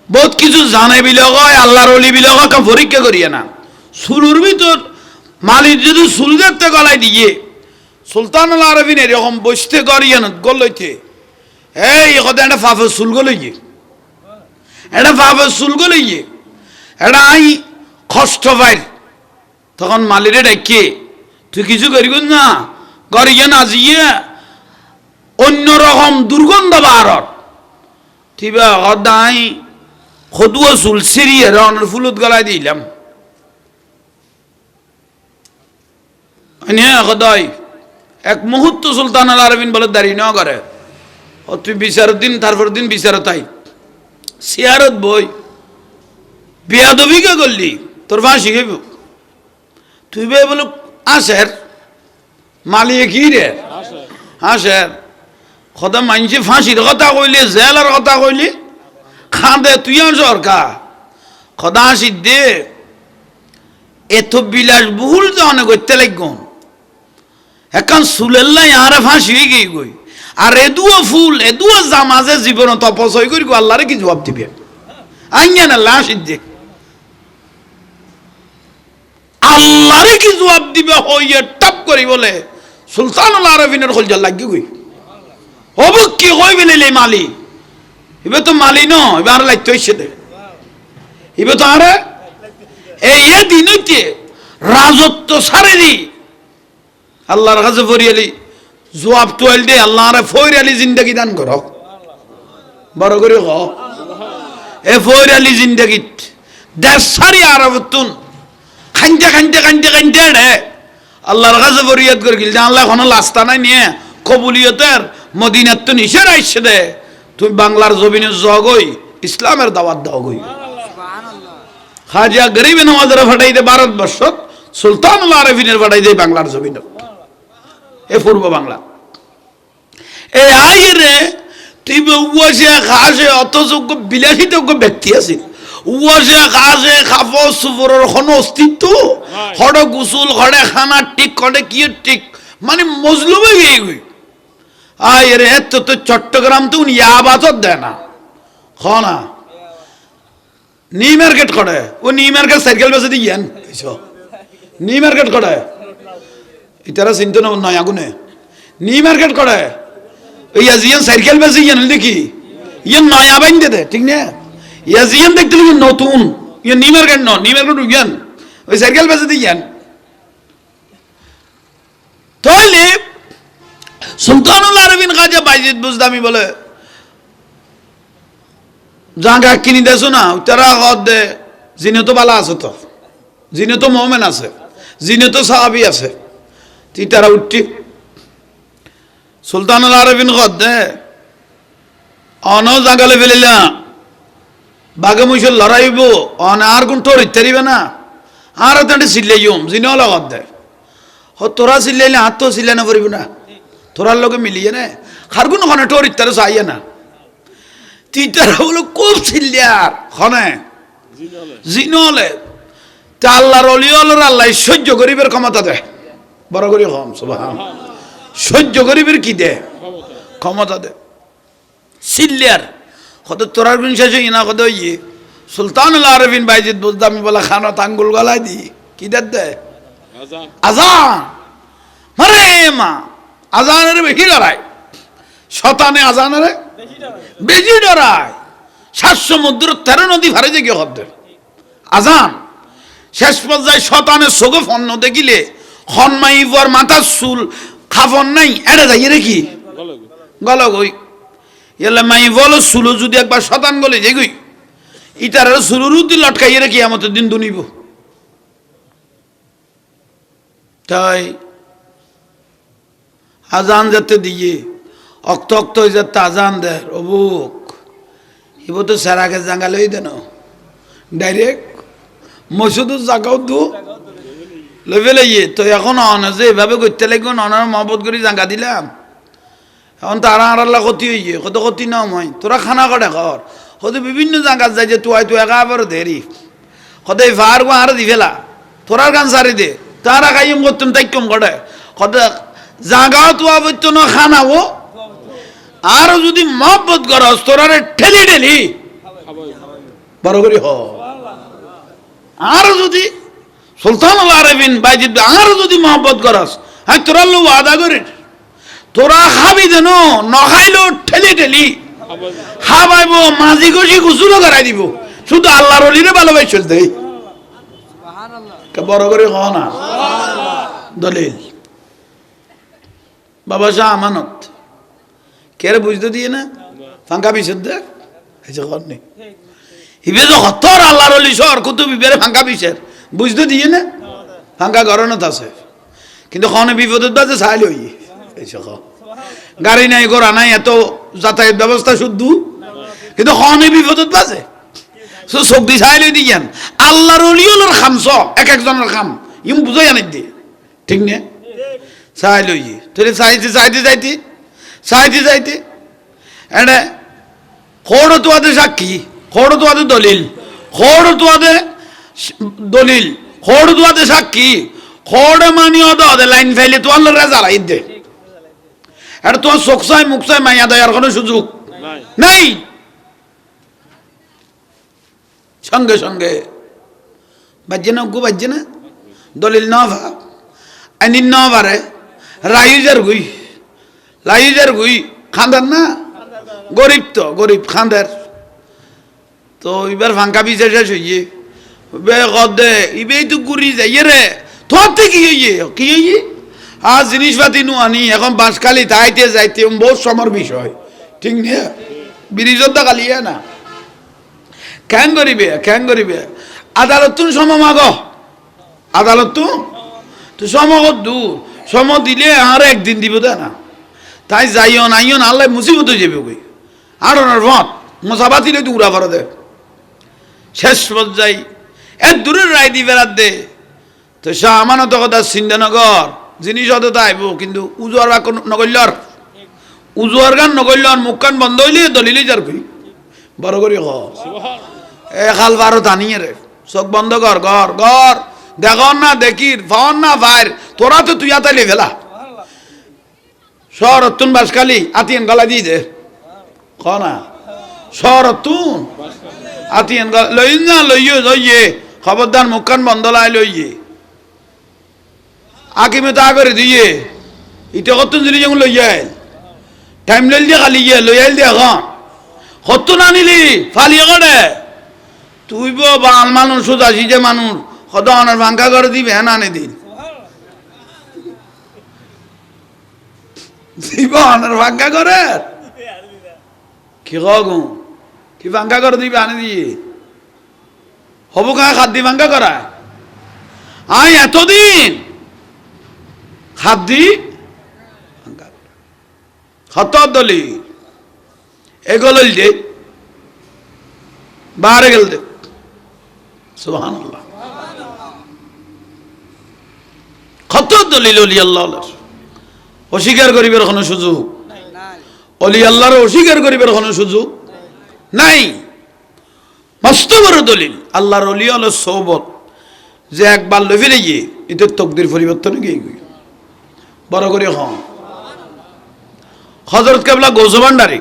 বহুত কিছু জানে বিলগ আল্লাহর অলি বিলগ পরীক্ষা করিয়ে না চুলুর ভিতর মালির যদি চুল দেখতে গলায় দিয়ে সুলতানুল আরফিন এরকম বসতে করিয়ে না গলইতে এই কথা একটা ফাফের চুল গলইয়ে এটা ফাফের চুল গলইয়ে এটা আই কষ্ট পাই তখন মালিরে ডাকিয়ে তুই কিছু করিব না করিয়ে না জিয়ে অন্যরকম দুর্গন্ধ বারত তিবা হদাই খদুয়া চুল সিরিয়ে রনের ফুলত গলায় দিলাম হদাই এক মুহূর্ত সুলতানুল আরফিন বলে দাঁড়িয়ে ন করে তুই বিচারত দিন তারপর দিন বিচারত আই সিয়ারত বই বিয়াদবিকে করলি তোর ফাঁসি খাইব তুই বে বলো আসের মালিয়ে কি রে আসের খদা মানছি ফাঁসির কথা কইলি জেলার কথা কইলি খাঁদে তুই সরকার খদা হাসি দে এত বিলাস বহুল যে অনেক করতে লাগুন এখন চুলেল্লাই আরে ফাঁসি হয়ে গই গই আর এদুয়া ফুল এদুয়া জামাজে জীবন তপসই করি আল্লাহরে কি জবাব দিবে আইয়া না লাশ দে আল্লাহরে কি জবাব দিবে হইয়ে টপ করি বলে সুলতানুল আরফিনের খলজা লাগি গই হবু কি কই বলে মালি ইবে তো মালি ন এবার লাগতে হইছে দে ইবে তো আরে এই দিন হইতে রাজত্ব সারেরি আল্লাহর কাছে ফরিয়ালি জবাব তোয়াল দে আল্লাহরে ফরিয়ালি জিন্দেগি দান করো বড় করে হ এ ফরিয়ালি জিন্দেগি দেশ সারি আরবতুন খাইতে খাইতে খাইতে খাইতে রে আল্লাহর কাছে ফরিয়াদ করে গেল যে আল্লাহ কোনো লাস্তা নাই নিয়ে কবুলিয়তের মদিনার তো নিষেধ আইসে দে তুমি বাংলার জমিনে জগই ইসলামের দাওয়াত দাও গই খাজা গরিবে নওয়াজের ফাটাই দে ভারতবর্ষ সুলতানুল আরেফিনের ফাটাই দে বাংলার জমিনে এ পূর্ব বাংলা এ আই রে তুই উয়াশে খাসে অত যোগ্য বিলাসিতজ্ঞ ব্যক্তি আছে উয়াশে খাসে খাফো সুফরের কোনো অস্তিত্ব হড়ে গুসুল হড়ে খানা ঠিক হড়ে কি ঠিক মানে মজলুমে গিয়ে গই আই রে তো তো চট্টগ্রাম তো উনি আবাদত দেয় না খনা নি মার্কেট করে ও নি মার্কেট সাইকেল বেসে দিয়েন নি মার্কেট করে ইতারা চিন্তা নয় আগুনে নি মার্কেট করে ইয়াজিয়ান সাইকেল বেসে ইয়ান দেখি ইয়ান নয়া বাইন দে ঠিক না ইয়াজিয়ান দেখতে লাগি নতুন ইয়ান নি মার্কেট ইয়ান ওই সাইকেল বেসে দিয়েন তাহলে সুলতানুল আরেফিন খাজা বাইজিদ বুজদামি বলে জায়গা কিনি দেছো না তারা দে জিনে তো বালা আছে তো জিনে তো মোমেন আছে জিনে তো সাহাবি আছে তুই তারা উঠছি সুলতানুল আরেফিন দে অন জাগালে ফেলিলা বাঘে মুসল লড়াইব অন আর কোন তোর ইত্যাদিবে না আর তাঁতে চিল্লাইম জিনেও লগত দে তোরা চিল্লাইলে হাত তো চিল্লাই না পড়িব না তোরার লগে মিলিয়ে নে খার কোনো খনে তোর ইত্যাদি চাইয়ে না তুই তারা বলো খুব চিল্লিয়ার খনে জিনলে তা আল্লাহর অলিওয়ালার আল্লাহ সহ্য গরিবের ক্ষমতা দেয় বড় করি কম সুবহান সহ্য গরিবের কি দে ক্ষমতা দে চিল্লিয়ার কত তোরার গুণ শেষ হই না কত ইয়ে সুলতানুল আরেফিন বাইজিদ বুজদামি বলা খানা আঙ্গুল গলায় দি কি দে আজান মারে মা আজানের বেশি লড়াই শতানে আজানের বেশি ডরায় 7 সমুদ্র 13 নদী ভারে যে কি হদ্দের আজান শেষ পর্যায়ে শতানের চোখে ফন্ন দেখিলে হনমাইবর মাথার চুল খাফন নাই এটা যাই রে কি গল গই এলে মাই বলো চুলো যদি একবার শতান গলে যে গই ইটার চুলুর উদ্দি লটকাই রে কি আমাদের দিন দুনিব তাই আজান যাতে দিয়ে অক্ত অক্ত হয়ে যাতে আজান দেয় অবুক এব তো সেরাকে জাঙ্গালেই দেন ডাইরেক্ট মসুদুর জাগাও দু লেভেলে ইয়ে তো এখন অন যে এভাবে করতে লাগবে অনার মহব্বত করে জাঙ্গা দিলাম এখন তারা আড়াল্লা ক্ষতি হইয়ে কত ক্ষতি না মই তোরা খানা করে কর হয়তো বিভিন্ন জায়গার যাই যে তুই একা আবার দেরি কত এই ভার গো আর দি ফেলা তোরার গান সারি দে তারা খাইম করতাম তাই কম করে কত জাগাও তো আবত্য না খানাবো আর যদি মহব্বত করস তোরারে ঠেলি ঠেলি বড় করি হ আর যদি সুলতানুল আরেফিন বাইজিদ আর যদি মহব্বত করস হ্যাঁ তোরা লো আদা করে তোরা খাবি দেন নখাইলো ঠেলি ঠেলি খাবাইব মাঝি গছি গুসুলো করাই দিব শুধু আল্লাহর অলিরে ভালোবাই চলতে বড় করে হ না দলিল বাবা শাহ আমানত কে বুঝতে দিয়ে না ফাঙ্কা বিশুদ্ধ নেই ইবে যে হতর আল্লাহর অলি সর কুতুব ইবের ফাঙ্কা বিশের বুঝতে দিয়ে না ফাঙ্কা গরনত আছে কিন্তু খনে বিপদের বাজে চাইলে হই গাড়ি নাই ঘোড়া নাই এত যাতায়াত ব্যবস্থা শুদ্ধ কিন্তু খনে বিপদের বাজে চোখ দি চাইলে দিয়েন আল্লাহর অলিওর খামস এক একজনের খাম ইম বুঝাই আনি দিয়ে ঠিক না চাই লই তুই চাইতে চাইতে চাইতে চাইতে চাইতে এনে খোড় তোয়াদের সাক্ষী খোড় তোয়াদের দলিল খোড় তোয়াদের দলিল খোড় তোয়াদের সাক্ষী খোড় মানি অদে লাইন ফাইলে তোয়ার রেজাল্ট দে এটা তোমার চোখসাই মুখসাই মাইয়া দেওয়ার কোনো সুযোগ নাই সঙ্গে সঙ্গে বাজছে না গু বাজছে না দলিল না ভা আইন না পারে রাইজার গুই লাইজার গুই খান্দার না গরিব তো গরিব খান্দার তো এবার ফাঙ্কা বিছে শেষ হইয়ে বে কদে ইবেই তো গুড়ি যাইয়ে রে তোর থেকে কি হইয়ে আর জিনিসপাতি নু আনি এখন বাঁশখালি তাইতে যাইতে বহুত সমর বিষয় ঠিক না ব্রিজত কালিয়ে না ক্যাং করিবে আদালত তুমি সমমাগ আদালত তো সমগত দূর সম দিলে আর একদিন দিব দে না তাই যাইও নাইও না আল্লাহ মুসিবত হয়ে যাবে কই আর ওনার ভট মশাবাতিলে তো উড়া ভরা দে শেষ পর্যায়ে এর দূরের রায় দি বেড়াত দে তো শাহ আমানত কথা সিন্ধানগর জিনিস হতে আইব কিন্তু উজুয়ার বা নগল্যর উজুয়ার গান নগল্যর মুখ কান বন্ধ হইলে দলিলে যার কই বড় করি এ খাল বারো টানিয়ে রে চোখ বন্ধ কর ঘর ঘর দেখ না দেখির ফন না ভাইর তোরা তো তুই আতাইলে ফেলা শহর তুন বাসকালি আতিয়ান গলা দিয়ে দে ক না শহর তুন আতিয়ান লই না লইয়ে লইয়ে খবরদার মুখ কান বন্ধ লাই লইয়ে আকিমে তা করে দিয়ে ইটা কত জিনিস যেমন লইয়া টাইম লইল দিয়ে খালি গিয়ে লইয়াল দিয়ে এখন কত না নিলি ফালিয়ে করে তুই বাল মানুষ সোজাসি যে মানুষ কত অনার ভাঙ্গা করে দিবে হ্যাঁ আনে দিন দিব অনার ভাঙ্গা করে কি কগু কি ভাঙ্গা করে দিবে আনে দিয়ে হব কা খাদ্যি ভাঙ্গা করা আই এতদিন খাদ্যি খত দলি এগুলো দে বাহারে গেল দে সুবহানাল্লাহ কত দলিল অলি আল্লাহ অস্বীকার করিবার কোনো সুযোগ অলি আল্লাহর অস্বীকার করিবার কোনো সুযোগ নাই মস্ত বড় দলিল আল্লাহর অলি হলো সৌবত যে একবার লই ফেলে গিয়ে এতে তকদির পরিবর্তন গিয়ে বড় করে হন হযরত কেবলা গৌস ভান্ডারী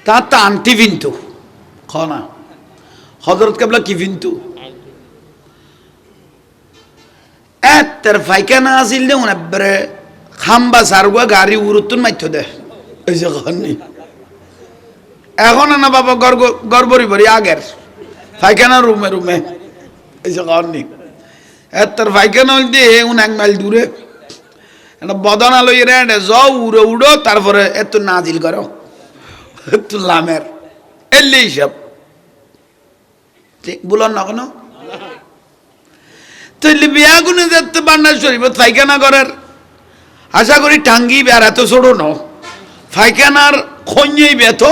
তার তা আন্টি বিন্তু খনা হযরত কেবলা কি বিন্তু এর ফাইখানা আসিল দে উনাবরে খাম্বা সারগুয়া গাড়ি উড়ুতুন মাইথ দে এই যে খনি এখন না বাবা গড়বড়ি ভরি আগের ফাইখানা রুমে রুমে এই যে খনি এর ফাইখানা হইল দে উন এক মাইল দূরে একটা বদনা লইয়ে রে যাও উড়ো উড়ো তারপরে এত নাজিল করো এত লামের এলেই সব ঠিক বলুন না কোনো তাইলে বিয়া গুনে যেতে বান্না শরীফ ফাইখানা করার আশা করি টাঙ্গি বের এত ছোড়ো ন ফাইখানার খঞ্জেই বেত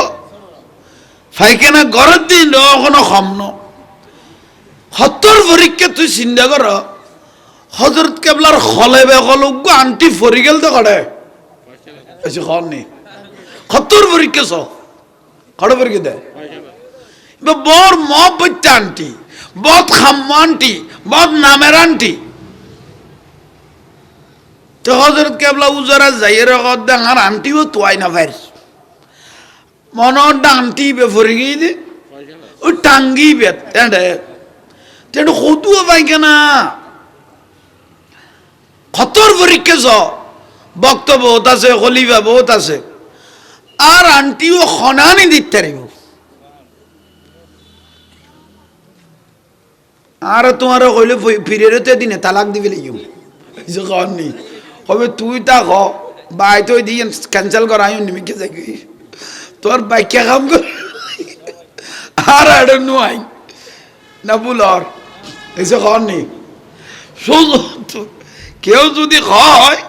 ফাইখানা গড়ের দিন কোনো কম ন হত্তর পরীক্ষা তুই চিন্তা কর হযরত কেবলার খলে বেকল আন্টি ফরি গেল তো কড়ে এসে খন নি হত্তর পরীক্ষা চ কড়ে পরীক্ষা দেয় বর মহব্বত আন্টি বহুত খাম্মা আন্টি বহুত নামের আন্টি তো হযরত কেবলা উজারা যাইয়ের আর আন্টিও তোয়াই না ভাই মনের আন্টি বে ফরি গিয়ে দে ওই টাঙ্গি বে তেন কতুও পাইখানা খতর পরীক্ষা চ বক্তব্য বহুত আছে খলিফা বহুত আছে আর আন্টিও খনানি দিতে পারিব আর তোমার কইলে ফিরে দিনে তালাক দিবে লিও নি কবে তুই তা খ বাই তুই দিয়ে ক্যান্সেল করাই নিমিকে যাই তোর বাইকে কাম কর আর আড় নুয়াই না বুলর এসে নি কেউ যদি হয়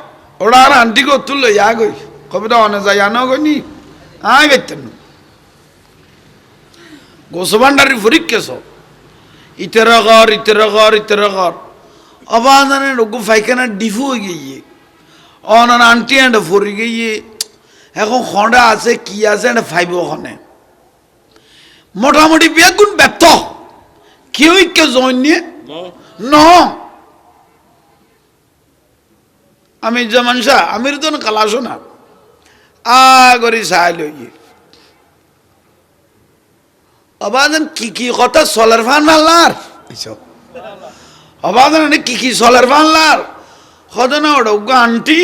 ওরা আর আন্টি করতুল লইয়া গই কবে তো অনে যাই আনো গনি আয় বেতেন গোসবান্ডারি পরীক্ষা সব ইতেরা ঘর অবাধানে রোগ ফাইখানা ডিফু হয়ে গিয়ে অনার আন্টি একটা ফরি গিয়ে এখন খন্ডা আছে কি আছে একটা ফাইব ওখানে মোটামুটি বেগুন ব্যর্থ কেউ কেউ জয়েন নিয়ে ন আমি যেমন শাহ আমির তো কালাসো না আগরি সাহায্য লইয়ে অবাদন কি কথা সোলার ফান আল্লাহর এইসব অবাদন কি সোলার ফান আল্লাহর কত না ওটা আন্টি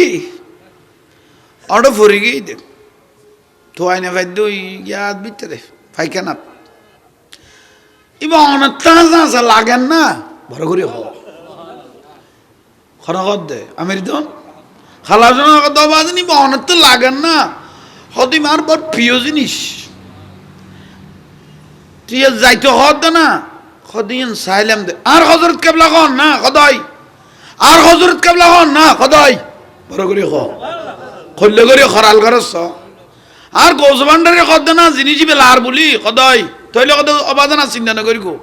ওটা ফরি গিয়ে দে তো আইনে ফাইদ ইয়াদ ভিতরে ফাইখানা এবার অনেক লাগেন না বড় করে খরগত দে আমির দন খালাসন কথা অবাদন এবার অনেক তো লাগেন না হতে মার বড় প্রিয় জিনিস তুই যাইতে হত না খদিন সাইলাম দে আর হযরত কেবলা কোন না খদাই আর হযরত কেবলা কোন না খদাই বড় করে কইলে করে খরাল করছ আর গোজ ভান্ডারে কদ না জিনিস বেলা আর বলি খদাই তইলে কদ অবাদনা চিন্তা না করি গো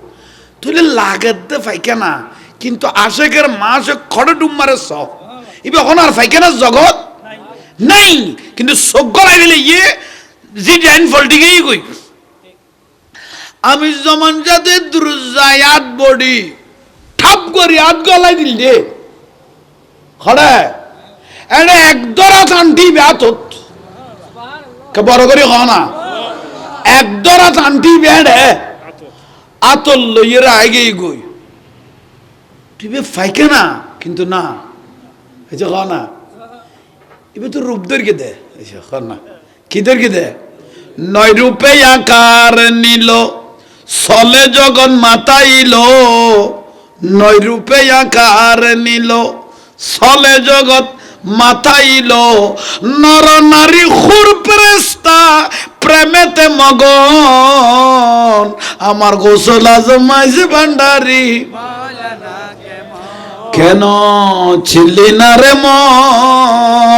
তইলে লাগত দে ফাইকানা কিন্তু আশেকের মাস খড় ডুম মারে স ইবে এখন আর ফাইকানা জগৎ নাই কিন্তু সগ্য লাগিলে ইয়ে জি ডাইন ফল্টিকেই কই আমি জমান যাতে দুরজায়াত বডি ঠাপ করি আত গলাই দিল দে খড়ে এনে একদরা আন্টি ব্যাতত কে বড় করে হ না একদরা আন্টি বেড়ে আতল লইয়ের আগেই গই তুই ফাইকে না কিন্তু না এই যে হ না এবার তো রূপ দরকে দে না কি দরকে দে 9 রূপে আকার নিল চলে জগন মাতাইল 9 রূপে আকার নিল চলে জগৎ মাতাইল নর নারী খুর ফেরেশতা প্রেমেতে মগন আমার গোসল আজম মাইজে ভান্ডারি কেন ছিলি না রে মন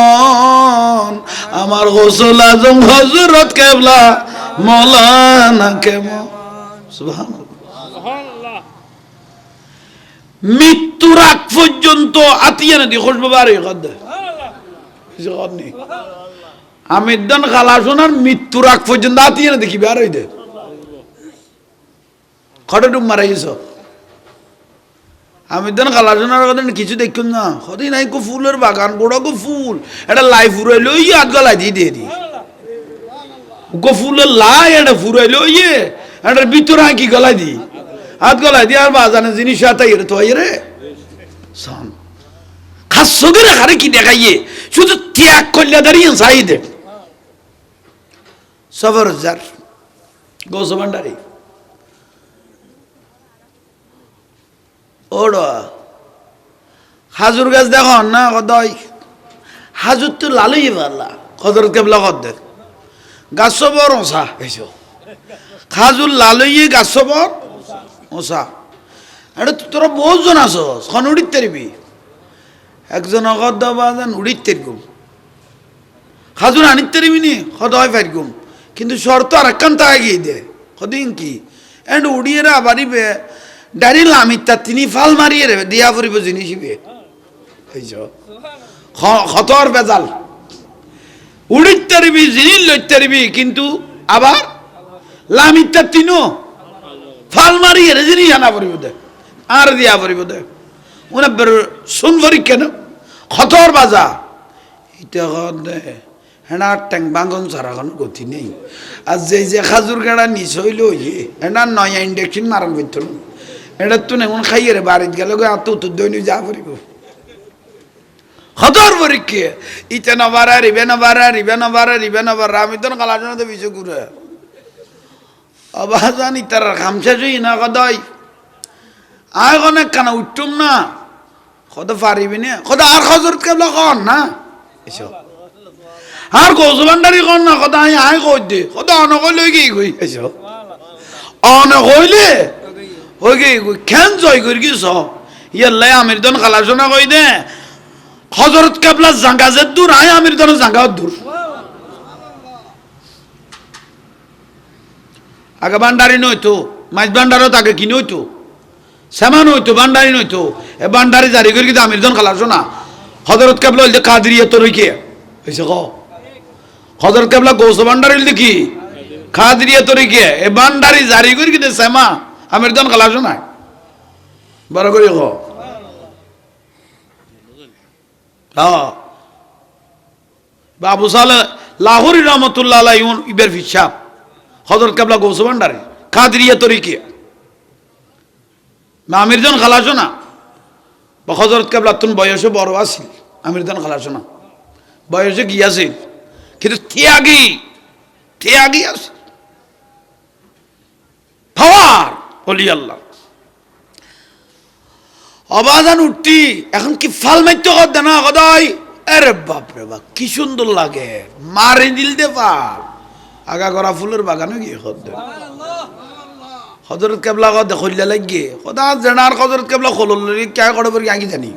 আমার গোসল আজম হযরত কেবলা মৌলানা কেমন সুবহানাল্লাহ মৃত্যুর আগ পর্যন্ত আতিয়া না দি খুশবারে কদ জগনি আমিদান খালাসোনার মৃত্যুর আগ পর্যন্ত আতিয়া না দেখি বার হইদে খড়ে ডুব মারাইছো আমিদান খালাসোনার কথা কিছু দেখুন না কদিন নাই কো ফুলের বাগান গোড়া কো ফুল এটা লাই ফুরাইলো ই আট গলাই দিয়ে দি কো ফুলের লাই এটা ফুরাইলো ইয়ে এটার ভিতরে কি গলাই দি হাত গলাই দি আর বাজানে জিনিস আতাই রে তো রে সান খাসো করে হারে কি দেখাইয়ে শুধু ত্যাগ করলে দাঁড়িয়ে সাইদে সফরজার গোস ভান্ডারি ওড়া হাজুর গাছ দেখো না কদই হাজুর তো লালই পারলা হযরত কেবলা কদ দেখ গাছ বড় ওসা এসো খাজুর লালইয়ে গাছ বড় ওসা এটা তোরা বহুজন আছো খন উড়িত তারিবি একজন অগদ বাজান উড়িত তারিগুম খাজুর আনিত তারিবি নি সদায় পারিগুম কিন্তু শর্ত আর একখান তাই গিয়ে দে কদিন কি এন্ড উড়িয়ে রা বাড়িবে ডারি লামিত তা তিনি ফাল মারিয়ে রে দিয়া পড়িব জিনিসিবে এইছ খতর বেজাল উড়িত তারিবি জিনিস লইতে তারিবি কিন্তু আবার লামিত তা তিনো ফাল মারিয়ে রে জিনিস আনা পড়িব দে আর দিয়া পড়িব দে উনা বের শুন ভরি কেন খতর বাজা এটা দে হেনা ট্যাং বাঙ্গন ছাড়া কোনো গতি নেই আর যে খাজুর গাড়া নিচ হইল ইয়ে হেনা নয়া ইন্ডেকশন মারান করতো এটা তো এমন খাইয়ে রে বাড়িত গেল এত উত্তর দৈনিক যা পড়িব খতর পরীক্ষা ইতে নবারা রিবে নবারা রিবে নবারা রিবে নবারা আমি তো কালাজনাতে বিচু ঘুরে অবাজান ইতার খামসা জুই না কদাই আয় অনেক কানা উঠতুম না কত পারিবি না কত আর হযরত কেবলা কন না এসো আর গোজ ভান্ডারি কন না কত আই আয় কই দে কত অনকই লই গই কই এসো অনকইলে হই গই কেন জয় করি গিস ইয়াল্লাই আমির দন খালাসনা কই দে হযরত কেবলা জাঙ্গাজে দূর আয় আমির দন জাঙ্গা দূর আগে ভান্ডারি নইতো মাছ ভান্ডারও তাকে কিনে হইতো সেমান হইতো ভান্ডারি নইতো এ ভান্ডারি জারি করি কিন্তু আমির দন খালাসনা হযরত কেবলা হইলে কাদরিয়া তো রইকে হইছে ক হযরত কেবলা গোস ভান্ডারি দেখি খাদরিয়া তো রইকে এ ভান্ডারি জারি করি কিন্তু সেমা আমির দন খালাসনা বড় করে ক বাবু সালে লাহোরি রহমতুল্লাহ আলাইহি ইবের ফিসাব হযরত কেবলা গোস ভান্ডারি কাদরিয়া তরিকে আমিরজন খালাসো না বা হযরত কেবলা তুন বয়সে বড় আছিল আমিরজন খালাসো না বয়সে গিয়াছিল কিন্তু ত্যাগী আছে পাওয়ার বলি আল্লাহ অবাজান উঠতি এখন কি ফাল মাইতে কর না কদাই আরে বাপ রে বাপ কি সুন্দর লাগে মারি দিল দে পাল আগা করা ফুলের বাগানে গিয়ে কর দে হযরত কেবলা কো দেখলিয়া লাগে খোদা জানার হযরত কেবলা খললরি কে করে বলি আগে জানি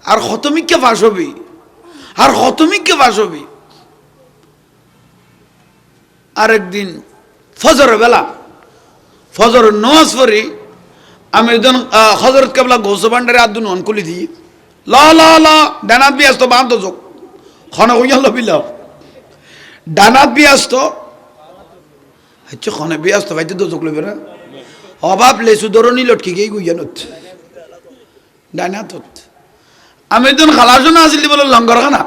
আর খতমিকে পাস হবি আর খতমিকে পাস হবি আরেকদিন ফজরের বেলা ফজর নামাজ পড়ি আমি একজন হযরত কেবলা গোসো ভান্ডারে আদুন অন কুলি দি ল ল ল ডানাত বিয়াস্ত বাঁধ যোগ খনে হইয়া লবিলাও ডানাত বিয়াস্ত আচ্ছা খনে বিয়াস্ত ভাইতে তো যোগ লইবে না অভাব লেসু ধরনি লটকি গিয়ে গুইয়ানত ডানাত আমি একজন খালাসনা আসলি বলে লঙ্গর খানা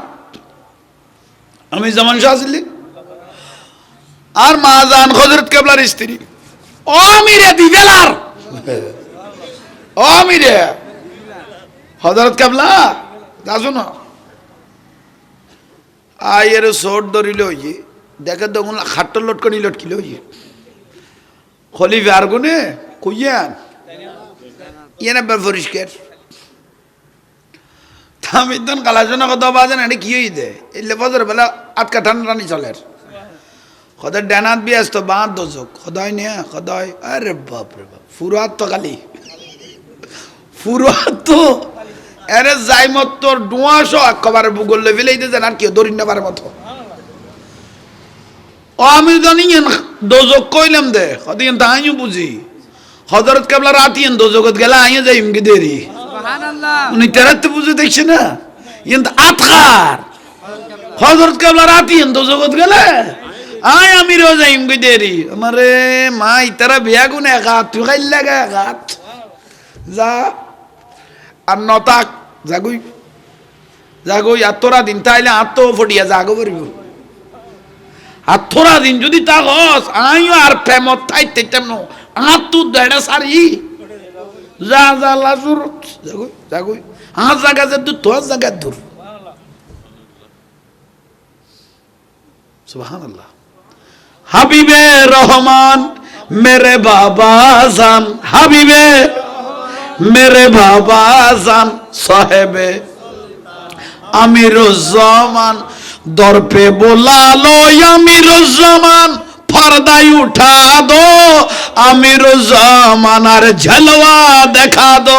আমি জামান শাহ আসলি আর মা জান হযরত কেবলার স্ত্রী ও আমিরে দিবেলার ও আমিরে হযরত কেবলা যাসো না আয়ের শর্ট ধরিল হইয়ে দেখে তখন খাট্টর লটকনি লটকিল হইয়ে খলিফে আর গুনে কইয়ান ইয়ে না পরিষ্কার আমি তখন কালাসনা কথা বাজেন এটা কি হই দে এলে ফজর বেলা আটকা ঠান্ডা নি চলে খদার ডানাত বিয়াস্ত বাঁধ দোজক খদাই নে খদাই আরে বাপ রে বাপ ফুরাত তো খালি ফুরাত তো এরে যাই মত তোর ডুয়াশো একবারে ভূগোল লেভেলে দেন আর কি দরিন নেবার মতো ও আমি জানি দোজক কইলাম দে খদিন তাইও বুঝি হযরত কেবলা রাতিয়েন দোজকত গেলা আইয়ে যাইম কি দেরি সুবহানাল্লাহ উনি তেরাতে বুঝে দেখছে না ইন্ত আতখার হযরত কেবলা রাতিয়েন দোজকত গেলে আয় আমি রোজ আইম কি দেরি আমারে মা ইতারা বিয়া গুনে গাত তুই খাইল লাগা গাত যা আর নতাক জাগুই জাগুই আত্তরা দিন তাইলে আত্ম ফটিয়া জাগো পারিব আত্তরা দিন যদি তা হস আইও আর প্রেমত থাইতে তেমন আত্তু দেড়া সারি যা যা লাজুর জাগুই জাগুই আজ জায়গা যে দূর তোর জায়গা দূর সুবহানাল্লাহ হাবিবে রহমান মেরে বাবা জান হাবিবে मेरे बाबा जान साहेबे आमिरुज्जामान दौर पे बुला लो आमिरुज्जामान पर्दा उठा दो आमिरुज्जामान और झलवा दिखा दो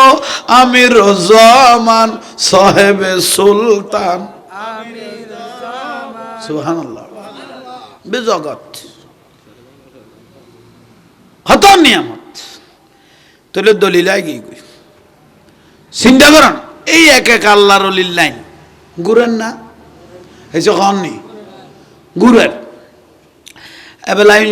आमिरुज्जामान साहेबे सुल्तान सुभानअल्लाह बेजगत हतो नियामत তোলে দলিলাই গই চিন্তা করেন এই এক এক আল্লাহর ওলির লাইন গুরের না এই যে কননি গুরের এবেলা